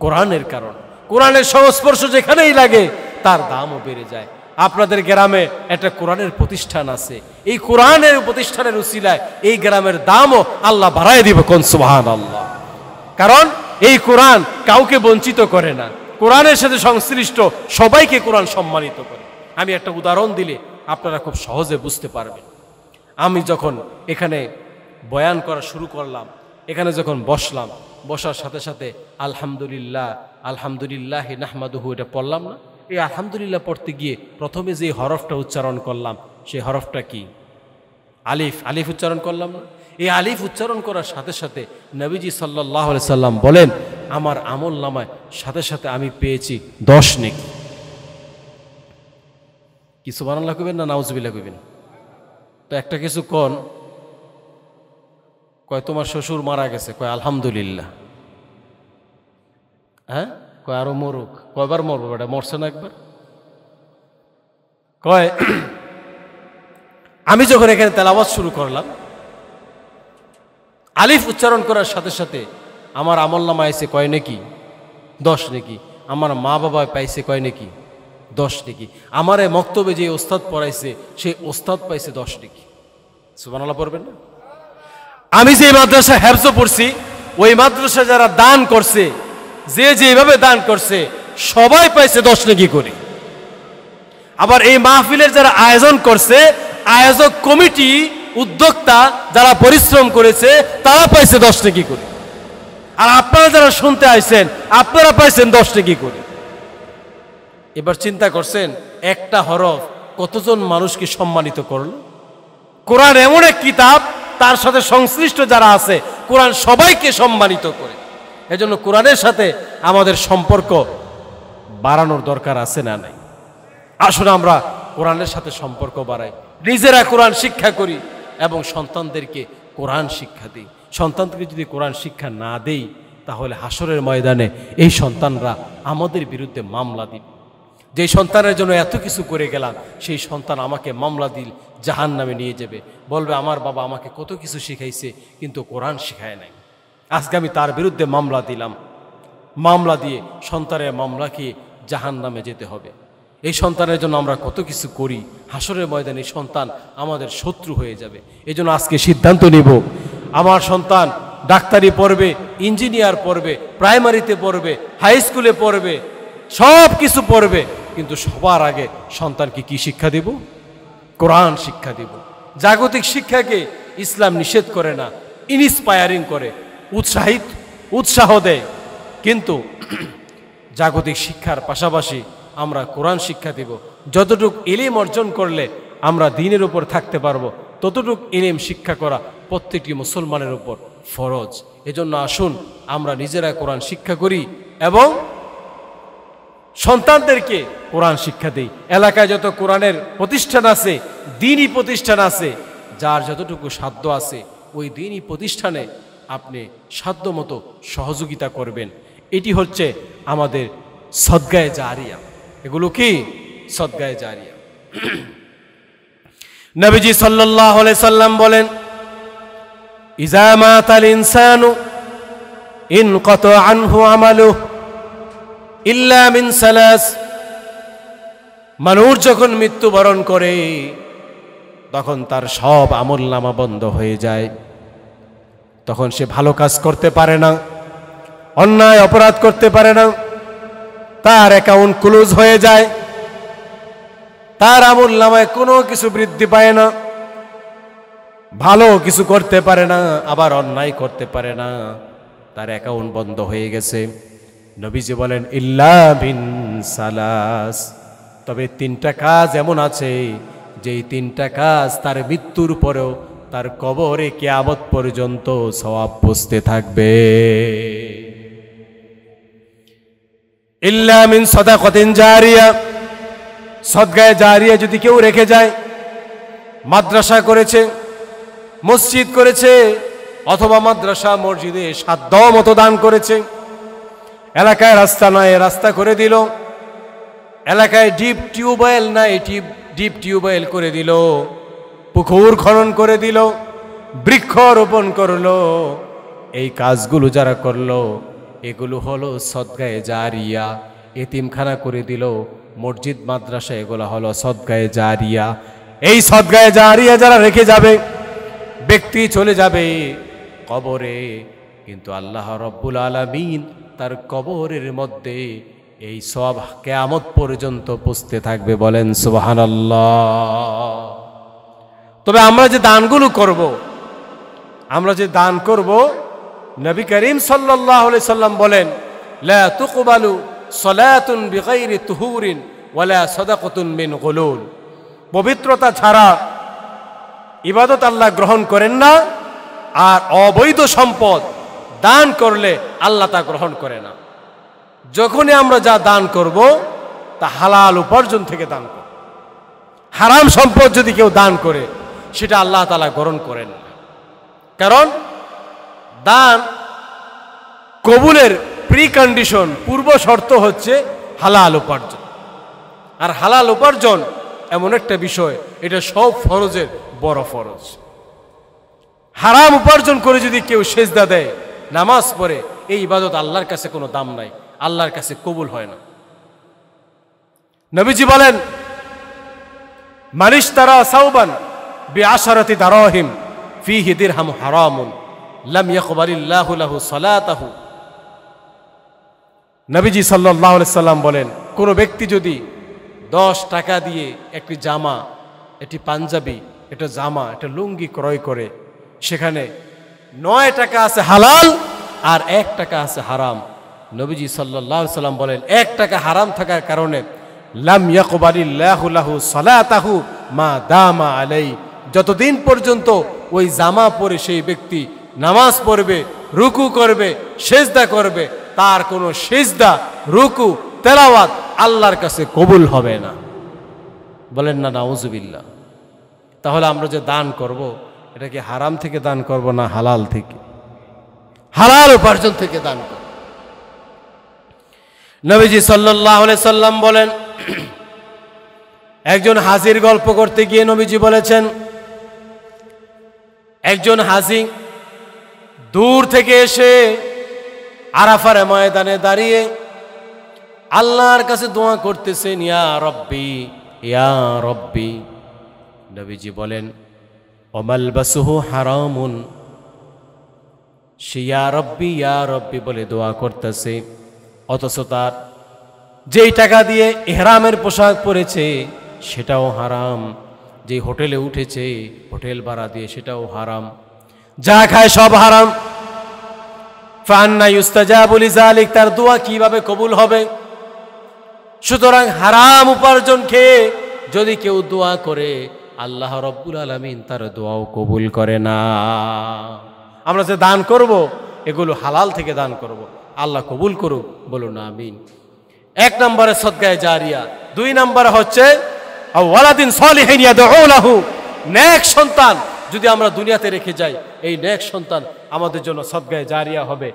A: কোরআনের কারণ। কোরআনের সংস্পর্শ যেখানেই লাগে তার দামও বেড়ে যায়। আপনাদের গ্রামে একটা কোরআনের প্রতিষ্ঠান আছে, এই কোরআনের প্রতিষ্ঠানের উসিলায় এই গ্রামের দামও আল্লাহ বাড়ায় দিবে। কোন সুবহানাল্লাহ। কারণ এই কোরআন কাউকে বঞ্চিত করে না, কোরআনের সাথে সংশ্লিষ্ট সবাইকে কোরআন সম্মানিত করে। আমি একটা উদাহরণ দিলে আপনারা খুব সহজে বুঝতে পারবেন। আমি যখন এখানে বয়ান করা শুরু করলাম, এখানে যখন বসলাম, বসার সাথে সাথে আলহামদুলিল্লাহ আলহামদুলিল্লাহ নাহমাদুহু এটা পড়লাম না? এই আলহামদুলিল্লাহ পড়তে গিয়ে প্রথমে যে হরফটা উচ্চারণ করলাম, সেই হরফটা কি? আলিফ। আলিফ উচ্চারণ করলাম না? এই আলিফ উচ্চারণ করার সাথে সাথে নবীজি সাল্লাল্লাহু আলাইহি সাল্লাম বলেন, আমার আমল নামায় সাথে সাথে আমি পেয়েছি 10 নেকি। কি সুবহানাল্লাহ কইবেন না নাউজুবিল্লাহ কইবেন? তো একটা কিছু কোন কয় তোমার শ্বশুর মারা গেছে, কয় আলহামদুলিল্লাহ। হ্যাঁ, কয় আরো মরুক। কয়বার মরবো বেটা? মরছে না একবার? কয় আমি যখন এখানে তেলাওয়াত শুরু করলাম, আলিফ উচ্চারণ করার সাথে সাথে আমার আমলনামা আইছে কয় নেকি? 10 নেকি। আমার মা বাবা পাইছে কয় নেকি? 10 নেকি। আমার এই মক্তবে যে ওস্তাদ পড়াইছে সেই ওস্তাদ পাইছে 10 নেকি। সুবহানাল্লাহ পড়বেন না? আমি যে মাদ্রাসায় হেফজ পড়ছি, ওই মাদ্রাসা যারা দান করছে, যে যেভাবে দান করছে, সবাই পাইছে 10 নেকি করে। আবার এই মাহফিলের যারা আয়োজন করছে, আয়োজক কমিটি, উদ্যোক্তা যারা পরিশ্রম করেছে, তারা পাইছে 10 নেকি করে। আর আপনারা যারা শুনতে আইছেন, আপনারা পাইছেন 10 নেকি করে। এবার চিন্তা করছেন, একটা হরফ কতজন মানুষকে সম্মানিত করল? কোরআন এমন এক কিতাব, তার সাথে সংশ্লিষ্ট যারা আছে, কোরআন সবাইকে সম্মানিত করে। এজন্য কোরআনের সাথে আমাদের সম্পর্ক বাড়ানোর দরকার আছে না নাই? আসুন আমরা কোরআনের সাথে সম্পর্ক বাড়াই, নিজেরা কোরআন শিক্ষা করি এবং সন্তানদেরকে কোরআন শিক্ষা দিই। সন্তানকে যদি কোরআন শিক্ষা না দেই, তাহলে হাসরের ময়দানে এই সন্তানরা আমাদের বিরুদ্ধে মামলা দিবে। যে সন্তানের জন্য এত কিছু করে গেলাম, সেই সন্তান আমাকে মামলা দিল, জাহান্নামে নিয়ে যাবে। বলবে আমার বাবা আমাকে কত কিছু শিখাইছে, কিন্তু কোরআন শিখায় নাই। আজকে আমি তার বিরুদ্ধে মামলা দিলাম, মামলা দিয়ে সন্তানের মামলা খেয়ে জাহান্নামে যেতে হবে। এই সন্তানের জন্য আমরা কত কিছু করি, হাসরের ময়দানে সন্তান আমাদের শত্রু হয়ে যাবে। এই জন্য আজকে সিদ্ধান্ত নিব, আমার সন্তান ডাক্তারি পড়বে, ইঞ্জিনিয়ার পড়বে, প্রাইমারিতে পড়বে, হাই স্কুলে পড়বে, সব কিছু পড়বে, কিন্তু সবার আগে সন্তানকে কি শিক্ষা দেব? কোরআন শিক্ষা দেব। জাগতিক শিক্ষাকে ইসলাম নিষেধ করে না, ইন্সপায়ারিং করে, উৎসাহ দেয়। কিন্তু জাগতিক শিক্ষার পাশাপাশি আমরা কোরআন শিক্ষা দেব। যতটুক ইলম অর্জন করলে আমরা দ্বীনের উপর থাকতে পারবো, ততটুক ইলম শিক্ষা করা প্রত্যেকটি মুসলমানের উপর ফরজ। এজন্য আসুন আমরা নিজেরা কোরআন শিক্ষা করি এবং সন্তানদেরকে কোরআন শিক্ষা দেই। এলাকায় যত কোরআনের প্রতিষ্ঠান আছে, দ্বীনি প্রতিষ্ঠান আছে, যার যতটুকু সাধ্য আছে ওই দ্বীনি প্রতিষ্ঠানে আপনি সাধ্যমতো সহযোগিতা করবেন। এটি হচ্ছে আমাদের সদগায়ে জারিয়া। এগুলো কি? সদগায়ে জারিয়া। নবীজি সাল্লাল্লাহু আলাইহি সাল্লাম বলেন, ইজা মাতাল ইনসানু ইনকাতা আনহু আমালুহু ইল্লা মিন সালাস। মানুষ যখন মৃত্যুবরণ করে, তখন তার সব আমলনামা বন্ধ হয়ে যায়। তখন সে ভালো কাজ করতে পারে না, অন্যায় অপরাধ করতে পারে না, তার অ্যাকাউন্ট ক্লোজ হয়ে যায়, তার আমলনামায় কোনো কিছু বৃদ্ধি পায় না, ভালো কিছু করতে পারে না, আবার অন্যায় করতে পারে না, তার অ্যাকাউন্ট বন্ধ হয়ে গেছে। নবীজি বলেন ইল্লা বিন সালাস, তবে তিনটা কাজ এমন আছে যেই তিনটা কাজ তার মৃত্যুর পরেও তার কবরে কিয়ামত পর্যন্ত সওয়াব পৌঁছতে থাকবে। ইল্লা মিন সাদাকাতিন জারিয়া, সদকায়ে জারিয়া যদি কেউ রেখে যায়, মাদ্রাসা করেছে, মসজিদ করেছে, অথবা মাদ্রাসা মসজিদে সাধ্য মতো দান করেছে, এলাকায় রাস্তা নয় রাস্তা করে দিল, এলাকায় ডিপ টিউবওয়েল নাই ডিপ টিউবওয়েল করে দিল, পুকুর খনন করে দিল, বৃক্ষ রোপণ করলো, এই কাজগুলো যারা করলো এগুলো হলো সদকায়ে জারিয়া। এতিমখানা করে দিল, মসজিদ মাদ্রাসা, এগুলো হলো সদকায়ে জারিয়া। এই সদকায়ে জারিয়া যারা রেখে যাবে, ব্যক্তি চলে যাবে কবরে, কিন্তু আল্লাহ রব্বুল আলামিন তার কবরের মধ্যে এই সওয়াব কিয়ামত পর্যন্ত পৌঁছতে থাকবে। বলেন সুবহানাল্লাহ। তবে আমরা যে দানগুলো করব, আমরা যে দান করব, নবী করিম সাল্লাল্লাহু আলাইহি সাল্লাম বলেন, লা তুকবালু সালাতুন বিগাইরি তুহুরিন ওয়ালা সাদাকাতুন মিন গুলুল। পবিত্রতা ছাড়া ইবাদত আল্লাহ গ্রহণ করেন না, আর অবৈধ সম্পদ দান করলে আল্লাহ তা গ্রহণ করে না। যখনই আমরা যা দান করব তা হালাল উপার্জন থেকে দান করব। হারাম সম্পদ যদি কেউ দান করে সেটা আল্লাহ তাআলা গ্রহণ করেন না। কারণ দান কবুলের প্রিকন্ডিশন, পূর্ব শর্ত হচ্ছে হালাল উপার্জন। আর হালাল উপার্জন এমন একটা বিষয়, এটা সব ফরজের বড় ফরজ। হারাম উপার্জন করে যদি কেউ সেজদা দেয়, নামাজ পড়ে, এই ইবাদত আল্লাহর কাছে কোনো দাম নাই, আল্লাহর কাছে কবুল হয় না। নবীজি বলেন, মানিশতারা সাওবান বিআশারাতি দারাহিম ফীহি দিরহাম হারামুন লাম ইয়াকবালিল্লাহু লাহু সালাতাহু। নবীজি সাল্লাল্লাহু আলাইহি সাল্লাম বলেন, কোনো ব্যক্তি যদি 10 টাকা দিয়ে একটি জামা, একটি পাঞ্জাবি, একটা জামা, একটা লুঙ্গি ক্রয় করে, সেখানে 9 টাকা আছে হালাল আর 1 টাকা আছে হারাম, নবীজি সাল্লাল্লাহু আলাইহি সাল্লাম বলেন 1 টাকা হারাম থাকার কারণে লাম ইয়াকবালিল্লাহু লাহু সালাতাহু মা দামা আলাই, যতদিন পর্যন্ত ওই জামা পরে সেই ব্যক্তি নামাজ পড়বে, রুকু করবে, সেজদা করবে, তার কোনো সেজদা, রুকু, তেলাওয়াত আল্লাহর কাছে কবুল হবে না। বলেন না নাউজুবিল্লাহ। তাহলে আমরা যে দান করব, এটা কি হারাম থেকে দান করব না হালাল থেকে? হালাল উপার্জন থেকে দান করব। নবীজি সাল্লাল্লাহু আলাইহি সাল্লাম বলেন, একজন হাজির গল্প করতে গিয়ে নবীজি বলেছেন, একজন হাজি দূর থেকে এসে আরাফার ময়দানে দাঁড়িয়ে আল্লাহর কাছে দোয়া করতেছেন, ইয়া রব্বি ইয়া রব্বি। নবীজি বলেন, ওমালবাসুহু হারামুন। সে ইয়া রব্বি বলে দোয়া করতেছে, অথচ তার যেই টাকা দিয়ে ইহরামের পোশাক পরেছে সেটাও হারাম, যে হোটেলে উঠেছে হোটেল ভাড়া দিয়ে সেটাও হারাম, যা খায় সব হারাম। ফান্না ইউস্তাজাবু লিযালিক, তার দোয়া কিভাবে কবুল হবে? সুতরাং হারাম উপার্জন খেয়ে যদি কেউ দোয়া করে, আল্লাহ রব্বুল আলামিন তার দোয়াও কবুল করে না। আমরা যে দান করব এগুলো হালাল থেকে দান করব, আল্লাহ কবুল করুক, বলুন আমিন। 1 নম্বরে সদকায়ে জারিয়া, 2 নম্বরে হচ্ছে ওয়ালাদিন সালিহিন ইয়াদউ লাহু, নেক সন্তান যদি আমরা দুনিয়াতে রেখে যাই, এই নেক সন্তান আমাদের জন্য সদকায়ে জারিয়া হবে।